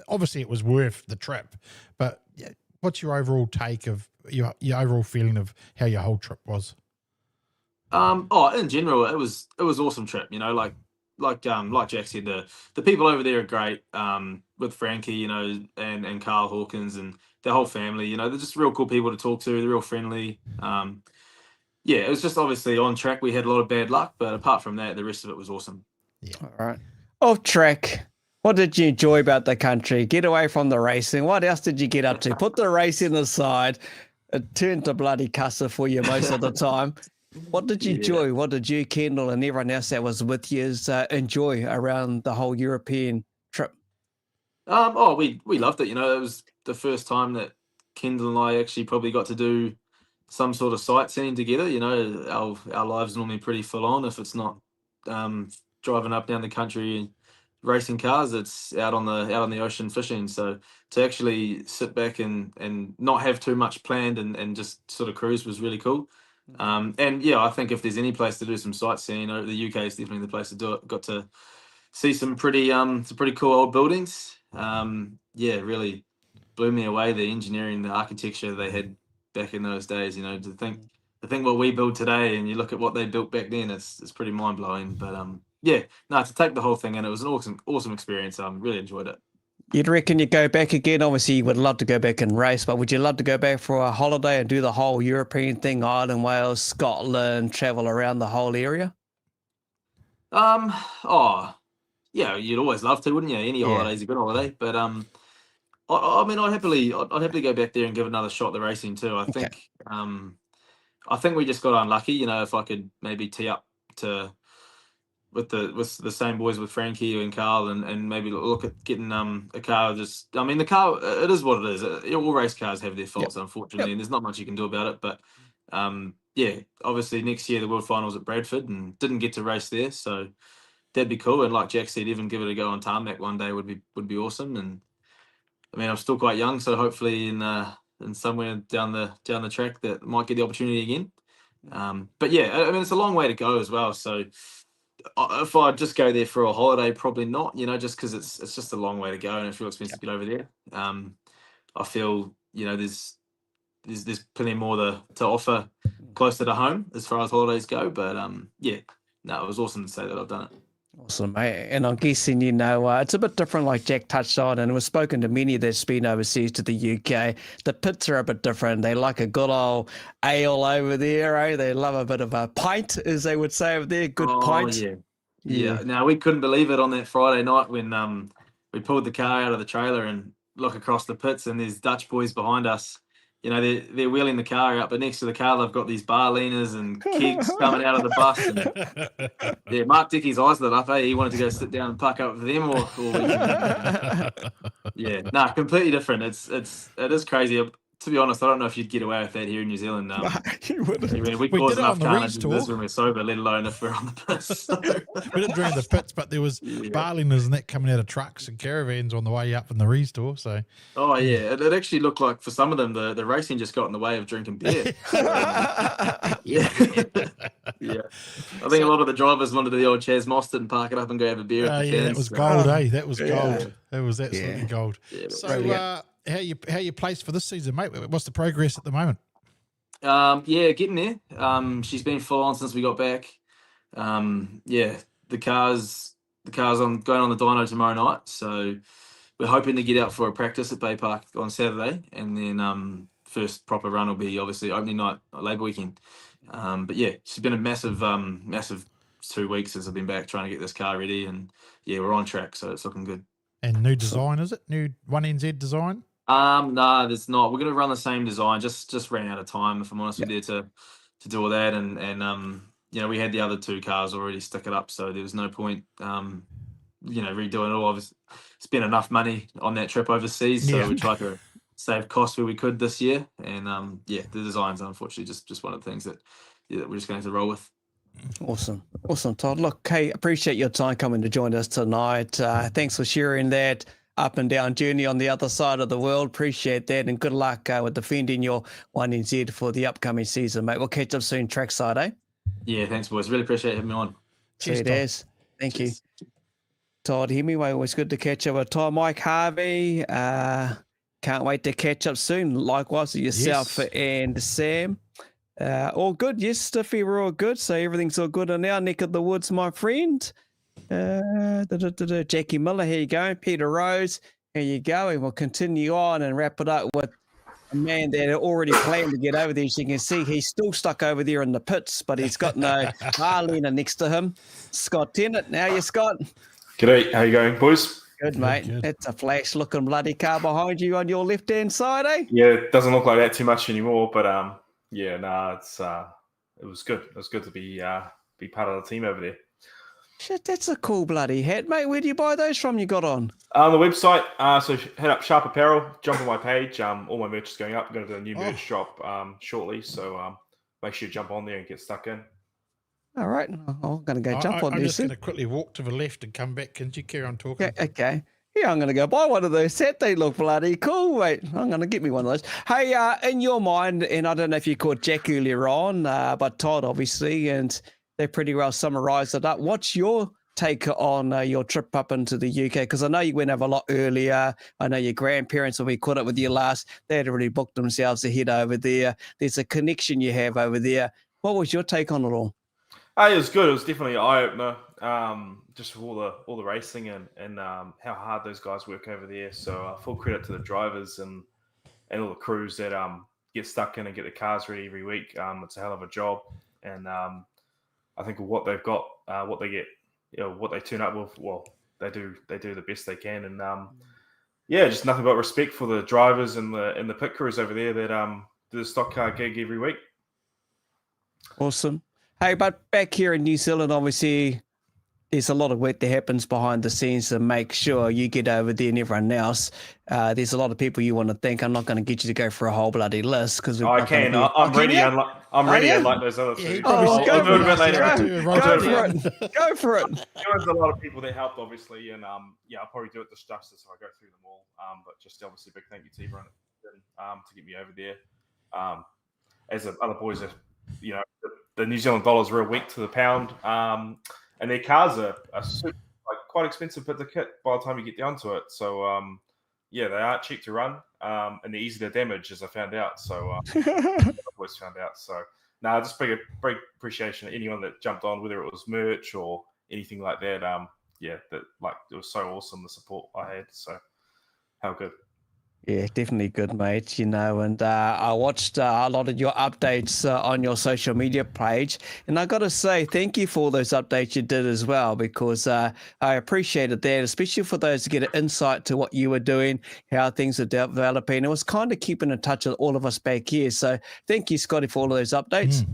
obviously it was worth the trip, but what's your overall take of your overall feeling of how your whole trip was? In general, it was awesome trip. Like like Jack said, the people over there are great. With Frankie, you know, and Carl Hawkins and their whole family, you know, they're just real cool people to talk to. They're real friendly. Yeah, it was just obviously on track we had a lot of bad luck, but apart from that, the rest of it was awesome. Yeah. All right. Off track. What did you enjoy about the country? Get away from the racing. What else did you get up to? Put the racing aside. It turned to bloody cusser for you most of the time. What did you enjoy? What did you, Kendall, and everyone else that was with you enjoy around the whole European trip? We loved it. You know, it was the first time that Kendall and I actually probably got to do some sort of sightseeing together. You know, our lives are normally pretty full on. If it's not driving up down the country racing cars, it's out on the ocean fishing. So to actually sit back and not have too much planned and just sort of cruise was really cool. And yeah, I think if there's any place to do some sightseeing, the UK is definitely the place to do it. Got to see some pretty cool old buildings. Yeah, really blew me away, the engineering, the architecture they had back in those days. You know, to think what we build today and you look at what they built back then, it's pretty mind blowing. But yeah, no, to take the whole thing in, it was an awesome experience. Really enjoyed it. You'd reckon you'd go back again? Obviously, you would love to go back and race, but would you love to go back for a holiday and do the whole European thing, Ireland, Wales, Scotland, travel around the whole area? Oh, yeah, you'd always love to, wouldn't you? Any holiday's a good holiday, but I mean, I'd happily go back there and give another shot at the racing too. I think we just got unlucky. You know, if I could maybe tee up with the same boys with Frankie and Carl and maybe look at getting a car. The car, it is what it is. All race cars have their faults, unfortunately, and there's not much you can do about it. But yeah, obviously next year the World Finals at Bradford and didn't get to race there, so that'd be cool. And like Jack said, even give it a go on tarmac one day would be awesome. And I mean, I'm still quite young, so hopefully in somewhere down the track that might get the opportunity again. But yeah, I mean, it's a long way to go as well. So if I just go there for a holiday, probably not. You know, just because it's just a long way to go and it's real expensive to get over there. I feel, you know, there's plenty more to offer closer to home as far as holidays go. But yeah, no, it was awesome to say that I've done it. Awesome, mate. And I'm guessing, you know, it's a bit different like Jack touched on, and we've spoken to many that's been overseas to the UK. The pits are a bit different. They like a good old ale over there, eh? They love a bit of a pint, as they would say over there. Good pint. Yeah. Now, we couldn't believe it on that Friday night when we pulled the car out of the trailer and look across the pits and there's Dutch boys behind us. You know, they're wheeling the car out, but next to the car, they've got these bar leaners and kegs coming out of the bus. And, yeah, Mark Dickey's eyes lit up, eh? He wanted to go sit down and park up with them or yeah, completely different. It is crazy. To be honest, I don't know if you'd get away with that here in New Zealand. We cause enough carnage in this when we're sober, let alone if we're on the piss. We didn't drink the pits, but there was barliness and that coming out of trucks and caravans on the way up in the restore. So, oh yeah, it actually looked like for some of them the racing just got in the way of drinking beer. Yeah. I think a lot of the drivers wanted to do the old Chaz Mostert and park it up and go have a beer. That was gold, eh? That was gold. That was absolutely gold. Yeah, so, how you placed for this season, mate? What's the progress at the moment? Getting there. She's been full on since we got back. The car's going on the dyno tomorrow night, so we're hoping to get out for a practice at Bay Park on Saturday, and then first proper run will be obviously opening night, Labour weekend. But yeah, she's been a massive 2 weeks since I've been back trying to get this car ready, and yeah, we're on track, so it's looking good. And new design, is it? New 1NZ design? No, there's not. We're gonna run the same design. Just ran out of time, if I'm honest with you, to do all that. And you know, we had the other two cars already stick it up, so there was no point redoing it all. Obviously, spent enough money on that trip overseas, so we tried to save costs where we could this year. And the design's unfortunately just one of the things that we're just going to roll with. Awesome, Todd. Look, hey, appreciate your time coming to join us tonight. Thanks for sharing that up and down journey on the other side of the world. Appreciate that, and good luck with defending your 1NZ for the upcoming season, mate. We'll catch up soon, trackside, eh? Yeah, thanks, boys. Really appreciate having me on. Cheers, Daz. Thank you. Todd Hemingway, always good to catch up with Todd. Mike Harvey, can't wait to catch up soon. Likewise with yourself and Sam. All good. Yes, Stiffy, we're all good. So everything's all good in our neck of the woods, my friend. Jackie Miller, here you go. Peter Rose, here you go. And we'll continue on and wrap it up with a man that had already planned to get over there. As you can see, he's still stuck over there in the pits, but he's got no Arlena next to him. Scott Tennant. Now you, Scott. G'day, how you going, boys? Good, mate. good. That's a flash-looking bloody car behind you on your left-hand side, eh? Yeah, it doesn't look like that too much anymore, but it's it was good. It was good to be part of the team over there. Shit, that's a cool bloody hat, mate. Where do you buy those from you got on? On the website, so head up Sharp Apparel, jump on my page. All my merch is going up. I'm going to do a new merch shop shortly, so make sure you jump on there and get stuck in. All right. I'm going to go jump on I'm this. just going to quickly walk to the left and come back. Can you carry on talking? Yeah, okay. Yeah, I'm going to go buy one of those sets. They look bloody cool, mate. I'm going to get me one of those. Hey, in your mind, and I don't know if you called Jack earlier on, but Todd, obviously, and they pretty well summarised it up. What's your take on your trip up into the UK? Because I know you went over a lot earlier. I know your grandparents, when we caught up with you last, they had already booked themselves to head over there. There's a connection you have over there. What was your take on it all? It was good. It was definitely an eye opener. Just for all the racing and how hard those guys work over there. So full credit to the drivers and all the crews that get stuck in and get the cars ready every week. It's a hell of a job. And I think what they've got, what they get, what they turn up with, well, they do the best they can. And just nothing but respect for the drivers and the pit crews over there that do the stock car gig every week. Awesome. Hey, but back here in New Zealand, obviously, there's a lot of work that happens behind the scenes to make sure you get over there and everyone else. There's a lot of people you want to thank. I'm not going to get you to go for a whole bloody list because I can. I'm ready. I'm ready. Unlike those other two. I'll do it a bit later. Go for it. There was a lot of people that helped, obviously, and I'll probably do it this justice if I go through them all. But just obviously, big thank you to everyone to get me over there. As the other boys are, the New Zealand dollar is real weak to the pound, and their cars are quite expensive to kit by the time you get down to it. So they aren't cheap to run, and they're easy to damage, as I found out. So I've always found out. So just big appreciation to anyone that jumped on, whether it was merch or anything like that. It was so awesome, the support I had. So how good. Yeah, definitely good, mate. And I watched a lot of your updates on your social media page. And I got to say, thank you for those updates you did as well, because I appreciated that, especially for those to get an insight to what you were doing, how things are developing. It was kind of keeping in touch with all of us back here. So thank you, Scotty, for all of those updates.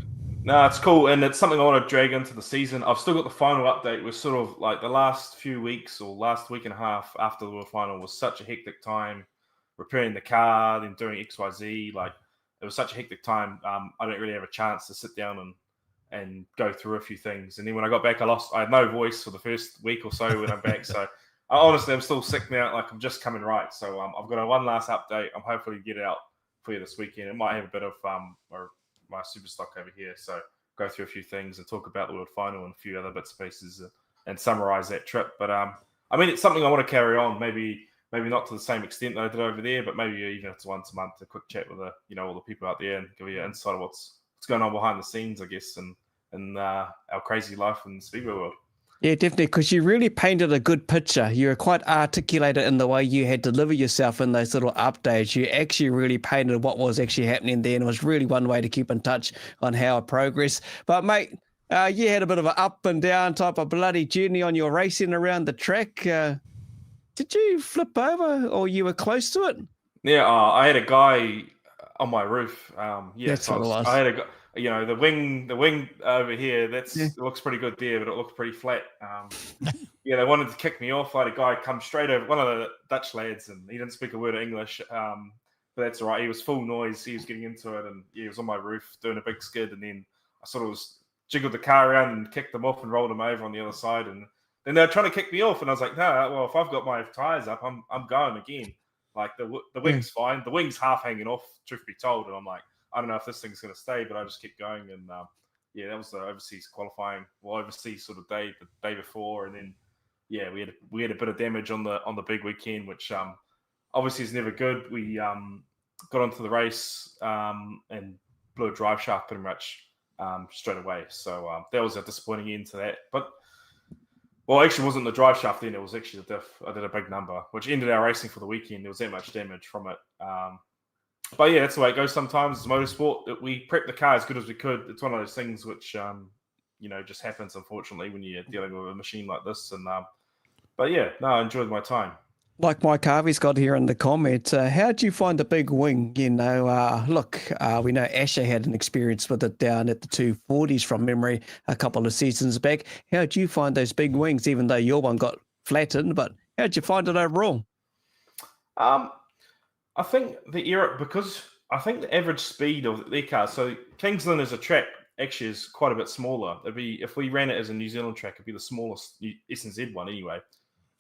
No, it's cool. And it's something I want to drag into the season. I've still got the final update. We're sort of like the last few weeks or last week and a half after the World Final was such a hectic time. Repairing the car, then doing XYZ, it was such a hectic time. I didn't really have a chance to sit down and go through a few things. And then when I got back, I had no voice for the first week or so when I'm back. So honestly, I'm still sick now. I'm just coming right. So I've got one last update. I'm hopefully get it out for you this weekend. It might have a bit of my Superstock over here. So go through a few things and talk about the World Final and a few other bits and pieces and summarize that trip. But it's something I want to carry on. Maybe not to the same extent that I did over there, but maybe even if it's once a month, a quick chat with all the people out there and give you an insight of what's going on behind the scenes, I guess, and our crazy life in the Speedway world. Yeah, definitely, because you really painted a good picture. You were quite articulated in the way you had delivered yourself in those little updates. You actually really painted what was actually happening there, and it was really one way to keep in touch on how it progressed. But, mate, you had a bit of an up and down type of bloody journey on your racing around the track. Did you flip over, or you were close to it? Yeah, I had a guy on my roof. That's what it was. I had a guy, the wing over here. It looks pretty good there, but it looked pretty flat. They wanted to kick me off. I had a guy come straight over, one of the Dutch lads, and he didn't speak a word of English. But that's all right. He was full noise. He was getting into it, and he was on my roof doing a big skid. And then I sort of jiggled the car around and kicked him off and rolled him over on the other side. And then they were trying to kick me off, and I was like, no, well, if I've got my tires up, I'm going again. Like the wing's fine. The wing's half hanging off, truth be told. And I'm like, I don't know if this thing's going to stay, but I just kept going. And that was the overseas qualifying, overseas sort of day, the day before. And then, we had a bit of damage on the big weekend, which obviously is never good. We got onto the race and blew a drive shaft pretty much straight away. So that was a disappointing end to that. But Well, actually, it wasn't the drive shaft then. It was actually the diff. I did a big number, which ended our racing for the weekend. There was that much damage from it. But yeah, that's the way it goes sometimes. It's motorsport. We prepped the car as good as we could. It's one of those things which, just happens, unfortunately, when you're dealing with a machine like this. And But yeah, no, I enjoyed my time. Like Mike Harvey's got here in the comments, how did you find the big wing? We know Asher had an experience with it down at the 240s from memory a couple of seasons back. How did you find those big wings, even though your one got flattened? But how did you find it overall? I think because I think the average speed of their car, so Kingsland as a track actually is quite a bit smaller. It'd be, if we ran it as a New Zealand track, it'd be the smallest S&Z one anyway.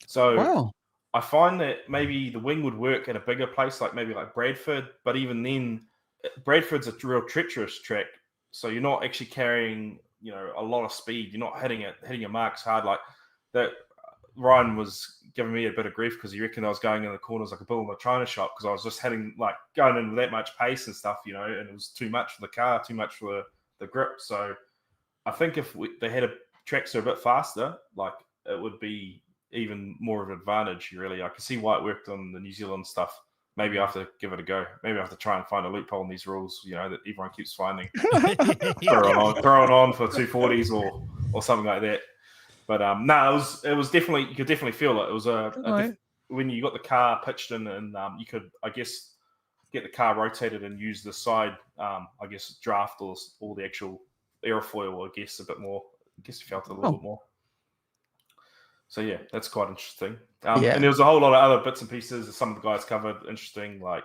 So wow. I find that maybe the wing would work at a bigger place, like maybe like Bradford. But even then, Bradford's a real treacherous track, so you're not actually carrying, a lot of speed. You're not hitting your marks hard like that. Ryan was giving me a bit of grief because he reckoned I was going in the corners like a bull in a china shop because I was just going in with that much pace and stuff, and it was too much for the car, too much for the grip. So I think if they had tracks that are a bit faster, like it would be even more of an advantage, really. I can see why it worked on the New Zealand stuff. Maybe I have to give it a go. Maybe I have to try and find a loophole in these rules, that everyone keeps finding. throw it on for 240s or something like that. But no, it was definitely, you could definitely feel it. It was when you got the car pitched in, and you could, I guess, get the car rotated and use the side, draft or the actual airfoil, I guess, a bit more. I guess you felt it a little bit more. So yeah, that's quite interesting. And there was a whole lot of other bits and pieces that some of the guys covered. Interesting, like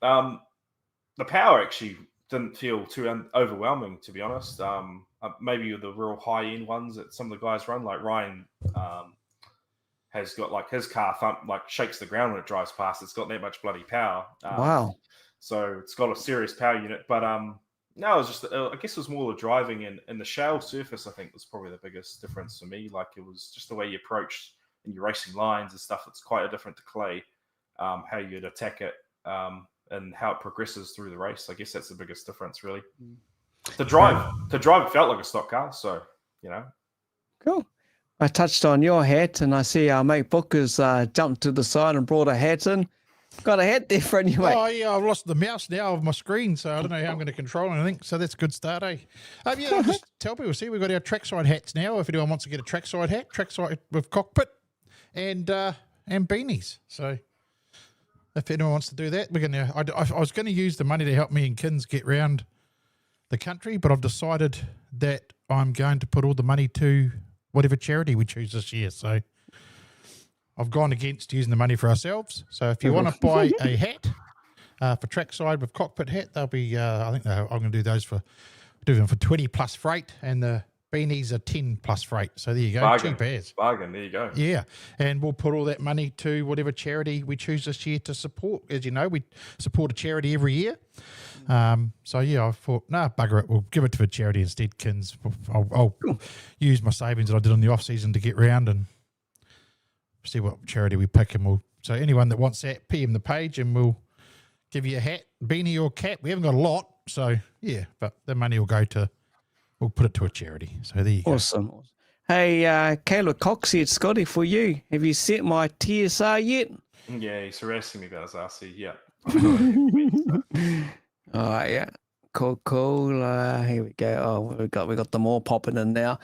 the power actually didn't feel too overwhelming, to be honest. Maybe the real high end ones that some of the guys run, like Ryan has got, like, his car shakes the ground when it drives past. It's got that much bloody power. Wow. So it's got a serious power unit, but no, it was just, I guess it was more the driving and the shale surface, I think, was probably the biggest difference for me. Like, it was just the way you approach and your racing lines and stuff. It's quite different to clay, how you'd attack it and how it progresses through the race. I guess that's the biggest difference, really. To drive, it felt like a stock car. So, Cool. I touched on your hat, and I see our mate Booker's jumped to the side and brought a hat in. Got a hat there for you, mate. Oh, yeah, I've lost the mouse now of my screen, so I don't know how I'm going to control anything. So that's a good start, eh? I'll just tell people, see, we've got our trackside hats now. If anyone wants to get a trackside hat, trackside with Kokpit and beanies. So if anyone wants to do that, we're going to. I was going to use the money to help me and Kins get round the country, but I've decided that I'm going to put all the money to whatever charity we choose this year. So I've gone against using the money for ourselves. So if you want to buy a hat for trackside with Kokpit hat, they'll be, I think I'm going to do those for 20 plus freight, and the beanies are 10 plus freight. So there you go. Bargain. 2 pairs. Bargain. There you go. Yeah. And we'll put all that money to whatever charity we choose this year to support. As you know, we support a charity every year. So yeah, I thought, bugger it. We'll give it to a charity instead, Kins. I'll use my savings that I did on the off season to get round and see what charity we pick, and so anyone that wants that, PM the page and we'll give you a hat, beanie or cap. We haven't got a lot, so yeah, but the money will we'll put it to a charity. So there you go. Awesome. Hey, Caleb Cox here, Scotty, for you. Have you set my TSR yet? Yeah, he's harassing me about his RC. Yeah. Oh yeah, cool. Here we go. Oh, we got them all popping in now.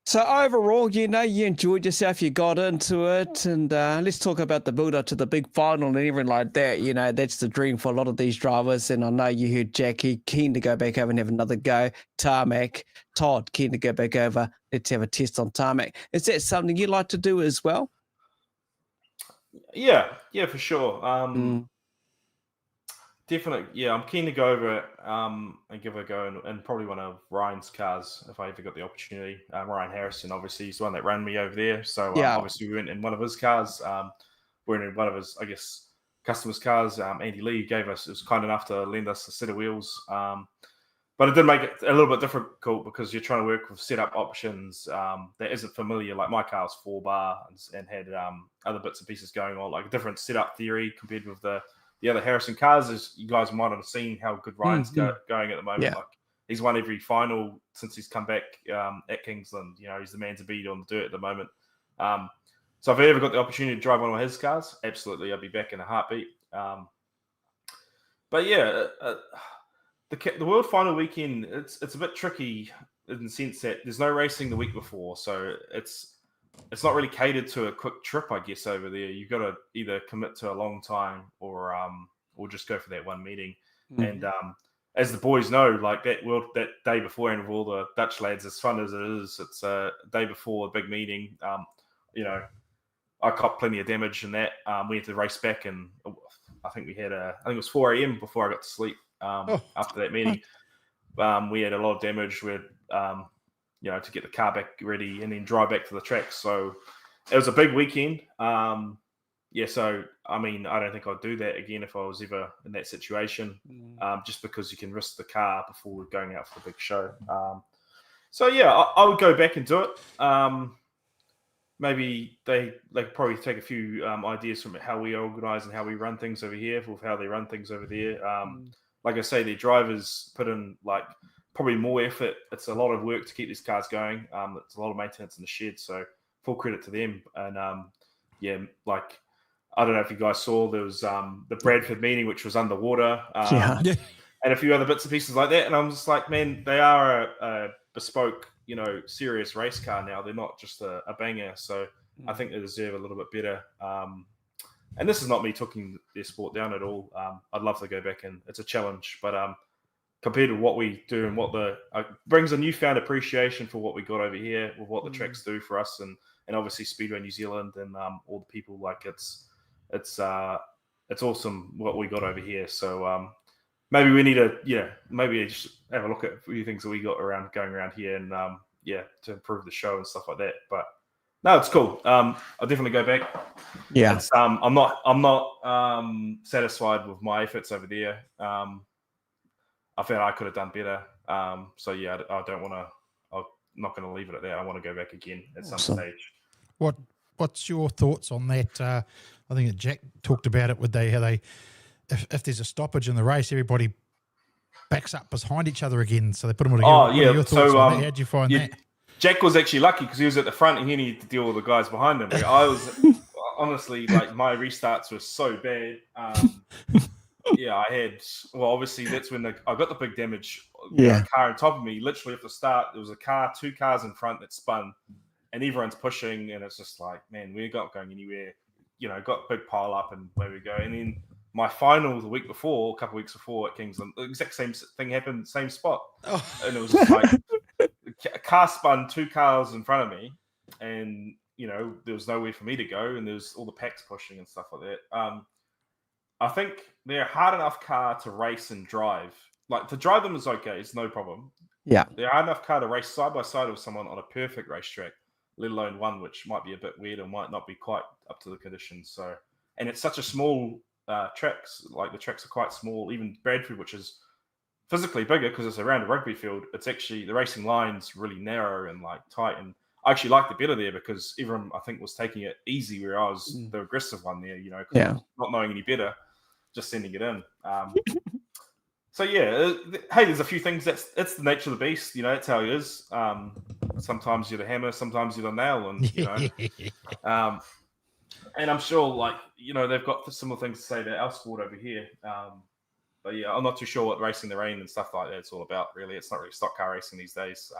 So overall, you enjoyed yourself, you got into it, and let's talk about the build-up to the big final and everything like that. That's the dream for a lot of these drivers, and I know you heard Jackie keen to go back over and have another go. Tarmac, Todd keen to go back over. Let's have a test on tarmac. Is that something you'd like to do as well? Yeah, for sure. Definitely, yeah. I'm keen to go over it and give it a go, and probably one of Ryan's cars if I ever got the opportunity. Ryan Harrison, obviously, he's the one that ran me over there. So obviously we went in one of his cars. We're in one of his, I guess, customers' cars. Andy Lee was kind enough to lend us a set of wheels. But it did make it a little bit difficult because you're trying to work with setup options that isn't familiar. Like my car was 4-bar and had other bits and pieces going on, like a different setup theory compared with the other Harrison cars. As you guys might have seen how good Ryan's going at the moment. Yeah. Like He's won every final since he's come back at Kingsland. You know, he's the man to beat on the dirt at the moment. So if I ever got the opportunity to drive one of his cars, absolutely, I'd be back in a heartbeat. But yeah, the World Final weekend, it's a bit tricky in the sense that there's no racing the week before, so it's not really catered to a quick trip, I guess, over there. You've got to either commit to a long time or just go for that one meeting. And as the boys know, like that day beforehand with all the Dutch lads, as fun as it is, it's a day before a big meeting. You know, I copped plenty of damage in that. We had to race back, and I think it was 4 a.m. before I got to sleep after that meeting. We had a lot of damage with, you know, to get the car back ready and then drive back to the track. So it was a big weekend. So, I mean, I don't think I'd do that again if I was ever in that situation, just because you can risk the car before going out for the big show. I would go back and do it. Maybe they could probably take a few ideas from how we organise and how we run things over here with how they run things over there. Like I say, their drivers put in like probably more effort. It's a lot of work to keep these cars going. It's a lot of maintenance in the shed, so full credit to them. And like I don't know if you guys saw, there was the Bradford meeting, which was underwater, and a few other bits and pieces like that. And I'm just like, man, they are a bespoke, you know, serious race car now. They're not just a banger. So I think they deserve a little bit better. And this is not me talking their sport down at all. I'd love to go back, and it's a challenge. But compared to what we do and what brings a newfound appreciation for what we got over here with what the tracks do for us, and obviously Speedway New Zealand and all the people. Like it's awesome what we got over here. So maybe we need to maybe just have a look at a few things that we got going around here, and to improve the show and stuff like that. But no, it's cool. I'll definitely go back. Yeah, I'm not satisfied with my efforts over there. I felt I could have done better. I don't want to. I'm not going to leave it at that. I want to go back again at some stage. What's your thoughts on that? I think that Jack talked about it with if there's a stoppage in the race, everybody backs up behind each other again, so they put them all together. Oh, what are your thoughts on that? How'd you find that? Jack was actually lucky because he was at the front and he needed to deal with the guys behind him. Like, I was honestly, like, my restarts were so bad. I had, obviously that's when I got the big damage. The car on top of me, literally at the start, there was two cars in front that spun, and everyone's pushing, and it's just like, man, we're not going anywhere. You know, got a big pile up, and where we go. And then my final the week before, a couple of weeks before at Kingsland, the exact same thing happened, same spot. And it was just like a car spun 2 cars in front of me, and you know, there was nowhere for me to go, and there was all the packs pushing and stuff like that. I think they're a hard enough car to race and drive. Like, to drive them is okay, it's no problem. Yeah. They're a hard enough car to race side by side with someone on a perfect racetrack, let alone one which might be a bit weird and might not be quite up to the conditions. So, and it's such a small tracks, like the tracks are quite small. Even Bradford, which is physically bigger because it's around a rugby field, it's actually, the racing line's really narrow and like tight. And I actually liked it better there because everyone, I think, was taking it easy, where I was the aggressive one there, you know, not knowing any better, just sending it in. Hey, there's a few things it's the nature of the beast, you know, that's how it is. Sometimes you're the hammer, sometimes you're the nail, and you know, and I'm sure, like, you know, they've got similar things to say to our sport over here. But yeah, I'm not too sure what racing the rain and stuff like that's all about. Really, it's not really stock car racing these days.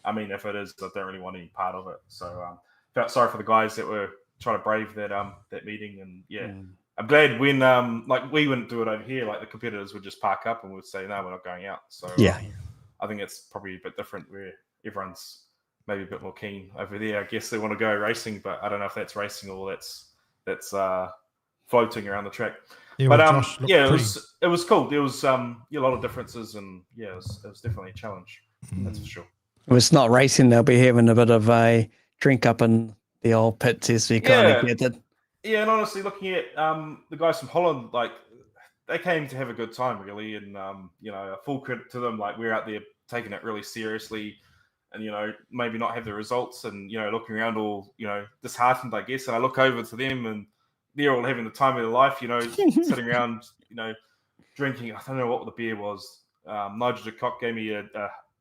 I mean, if it is, I don't really want any part of it. So, felt sorry for the guys that were trying to brave that meeting, and I'm glad when like we wouldn't do it over here. Like, the competitors would just park up and would say, no, we're not going out. So I think it's probably a bit different where everyone's maybe a bit more keen over there. I guess they want to go racing, but I don't know if that's racing or that's floating around the track. Yeah, but it was cool. There was a lot of differences, and it was definitely a challenge. That's for sure. If it's not racing, they'll be having a bit of a drink up in the old pits as we kind of get it. Yeah, and honestly, looking at the guys from Holland, like, they came to have a good time, really, and you know, full credit to them. Like, we're out there taking it really seriously, and you know, maybe not have the results, and you know, looking around all, you know, disheartened, I guess. And I look over to them, and they're all having the time of their life, you know, sitting around, you know, drinking. I don't know what the beer was. Nigel de Kock gave me a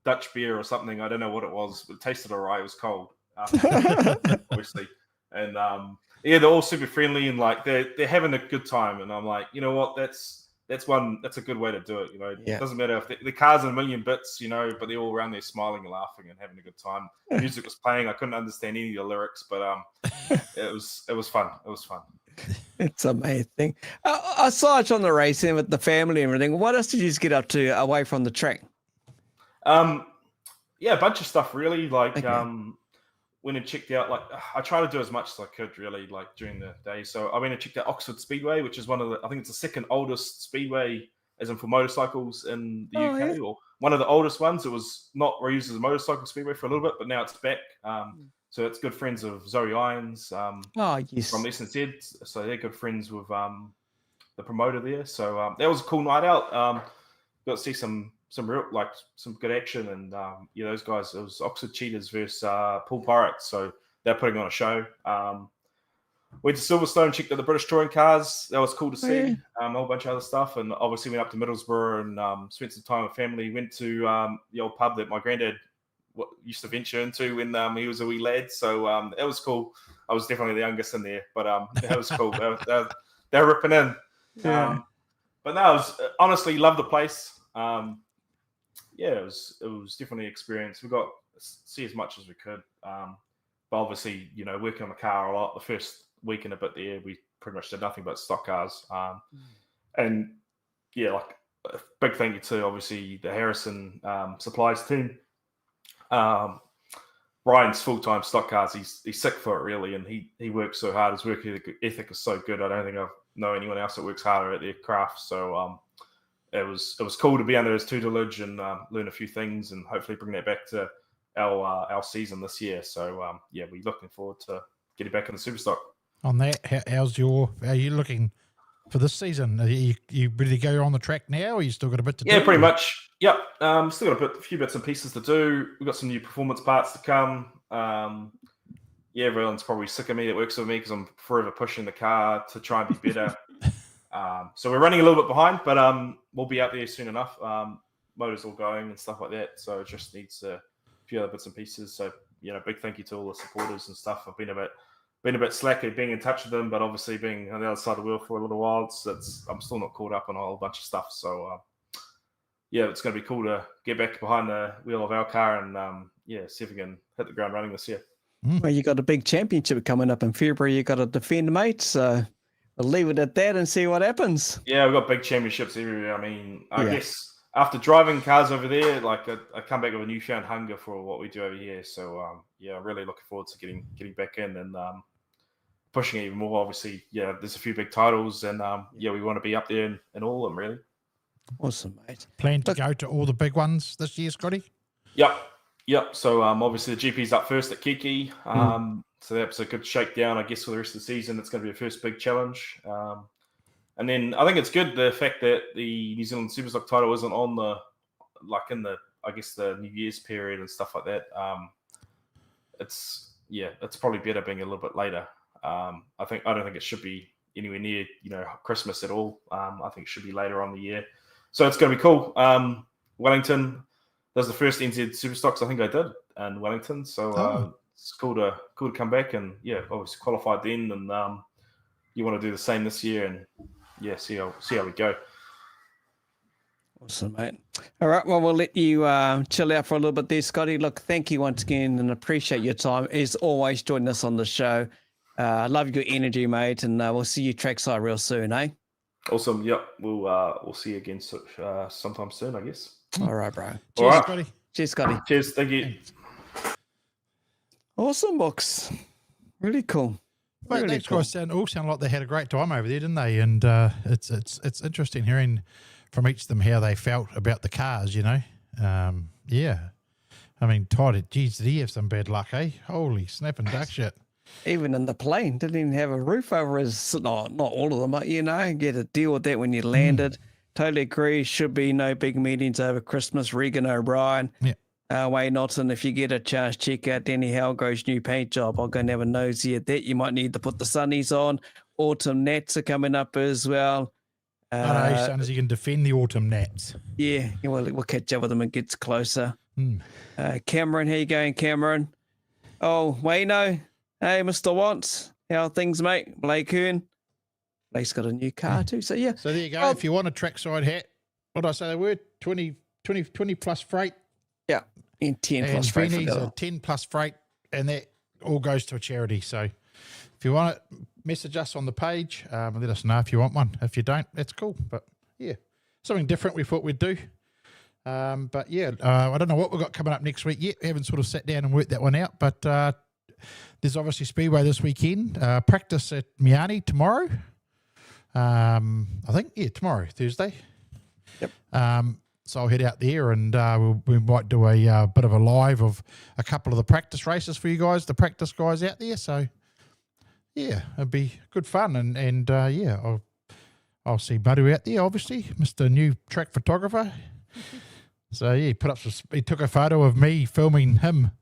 Dutch beer or something. I don't know what it was, but it tasted all right. It was cold, obviously. And yeah, they're all super friendly and like they're having a good time. And I'm like, you know what? That's a good way to do it. You know, Yeah. It doesn't matter if the car's in a million bits, you know, but they're all around there smiling and laughing and having a good time. The music was playing. I couldn't understand any of the lyrics, but it was fun. It was fun. It's amazing. Aside from the racing with the family and everything, what else did you just get up to away from the track? Yeah, a bunch of stuff really. Like Okay. went and checked out. Like I try to do as much as I could really, like during the day. So I went and checked out Oxford Speedway, which is I think it's the second oldest speedway, as in for motorcycles in the UK, or one of the oldest ones. It was not used as a motorcycle speedway for a little bit, but now it's back. So it's good friends of Zoe Irons Yes. from SNZ. So they're good friends with the promoter there. So that was a cool night out. Got to see some real, like some good action, and yeah, those guys. It was Oxford Cheetahs versus Pool Pirates, so they're putting on a show. Went to Silverstone, checked out the British touring cars. That was cool to see. Yeah. A whole bunch of other stuff, and obviously went up to Middlesbrough and spent some time with family. Went to the old pub that my granddad used to venture into when he was a wee lad. So it was cool. I was definitely the youngest in there, but that was cool. They're ripping in. Yeah. But no, I was honestly love the place. Yeah, it was definitely an experience. We got to see as much as we could. But obviously, you know, working on the car a lot. The first week and a bit there, we pretty much did nothing but stock cars. And yeah, like a big thank you to obviously the Harrison supplies team. Ryan's full-time stock cars. He's sick for it really, and he works so hard. His work ethic is so good. I don't think I know anyone else that works harder at their craft. So it was cool to be under his tutelage and learn a few things, and hopefully bring that back to our season this year. So yeah, we're looking forward to getting back in the Superstock. On that, how are you looking for this season? Are you ready to go on the track now, or you still got a bit to do? Yeah, pretty much. Yep. Still got a few bits and pieces to do. We've got some new performance parts to come. Yeah, everyone's probably sick of me that works with me because I'm forever pushing the car to try and be better. So we're running a little bit behind, but we'll be out there soon enough. Motors all going and stuff like that. So it just needs a few other bits and pieces. So, you know, big thank you to all the supporters and stuff. I've been a bit slack at being in touch with them, but obviously being on the other side of the wheel for a little while, I'm still not caught up on a whole bunch of stuff. So yeah, it's going to be cool to get back behind the wheel of our car and yeah, see if we can hit the ground running this year. Well, you got a big championship coming up in February. You got to defend, mate. So we'll leave it at that and see what happens. Yeah, we've got big championships everywhere. I mean, I guess after driving cars over there, like I come back with a newfound hunger for what we do over here. So yeah, I'm really looking forward to getting back in and pushing it even more. Obviously, yeah, there's a few big titles, and yeah, we want to be up there in all of them, really. Awesome, mate. Plan to go to all the big ones this year, Scotty? Yep. So obviously the GP's up first at Kiki. So that's a good shakedown, I guess, for the rest of the season. It's going to be a first big challenge. And then I think it's good the fact that the New Zealand Superstock title isn't on I guess the New Year's period and stuff like that. It's probably better being a little bit later. I don't think it should be anywhere near, you know, Christmas at all. I think it should be later on in the year. So it's going to be cool. Wellington does the first NZ Superstocks I think I did in Wellington. So it's cool to come back and yeah, obviously qualified then, and you want to do the same this year and yeah, see how we go. Awesome, mate. All right, well, we'll let you chill out for a little bit there, Scotty. Look, thank you once again and appreciate your time. As always, joining us on the show. Love your energy, mate, and we'll see you trackside real soon, eh? Awesome. Yep. We'll see you again sometime soon, I guess. All right, bro. Cheers, Scotty. Cheers, Scotty. Cheers. Thank you. Awesome, books. Really cool. Mate, Really those guys all sound like they had a great time over there, didn't they? And it's interesting hearing from each of them how they felt about the cars, you know. Yeah. I mean, Todd, geez, did he have some bad luck, eh? Holy snapping duck shit. Even in the plane, didn't even have a roof over his, not all of them, you know, get to deal with that when you landed. Totally agree. Should be no big meetings over Christmas. Regan O'Brien. Yeah. Wayne Knotson, if you get a chance, check out Danny Halgrove's new paint job. I'll go and have a nosy at that. You might need to put the sunnies on. Autumn Nats are coming up as well. No, he's saying he can defend the autumn Nats. Yeah, we'll catch up with him when it gets closer. Hmm. Cameron, how you going, Cameron? Oh, Wayno. Hey, Mr. Wants. How are things, mate? Blake Hearn. Blake's got a new car too, so yeah. So there you go. If you want a trackside hat, what did I say they were? 20 plus freight. Yeah, in 10 plus freight. Pennies are 10 plus freight, and that all goes to a charity. So if you want it, message us on the page and let us know if you want one. If you don't, that's cool. But yeah, something different we thought we'd do. But yeah, I don't know what we've got coming up next week yet. We haven't sort of sat down and worked that one out. But there's obviously Speedway this weekend. Practice at Miani tomorrow. I think, tomorrow, Thursday. Yep. So I'll head out there and we might do a bit of a live of a couple of the practice races for you guys, the practice guys out there. So yeah, it'd be good fun. And I'll see Buddy out there, obviously, Mr. New Track Photographer. So yeah, he took a photo of me filming him.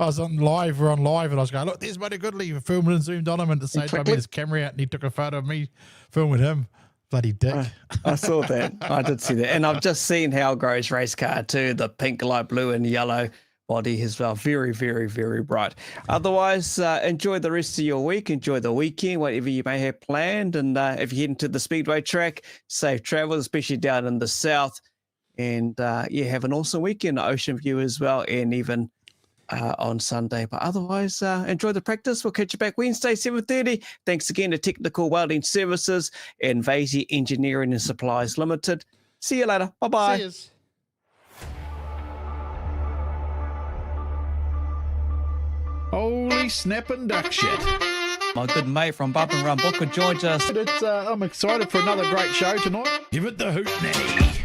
I was on live, and I was going, look, there's Buddy Goodley filming and zoomed on him, and at the same time he had his camera out and he took a photo of me filming him. Bloody dick. I saw that. I did see that. And I've just seen Hal Grove's race car too, the pink, light blue and yellow body as well. Very, very, very bright. Otherwise, enjoy the rest of your week. Enjoy the weekend, whatever you may have planned. And if you're heading to the Speedway track, safe travels, especially down in the south. And have an awesome weekend, Ocean View as well, and even on Sunday. But otherwise, enjoy the practice. We'll catch you back Wednesday, 7:30. Thanks again to Technical Welding Services and Vasey Engineering and Supplies Limited. See you later. Bye-bye. See yous. Holy snapping duck shit. My good mate from Bump and Run Booker joins us. I'm excited for another great show tonight. Give it the hoot nanny.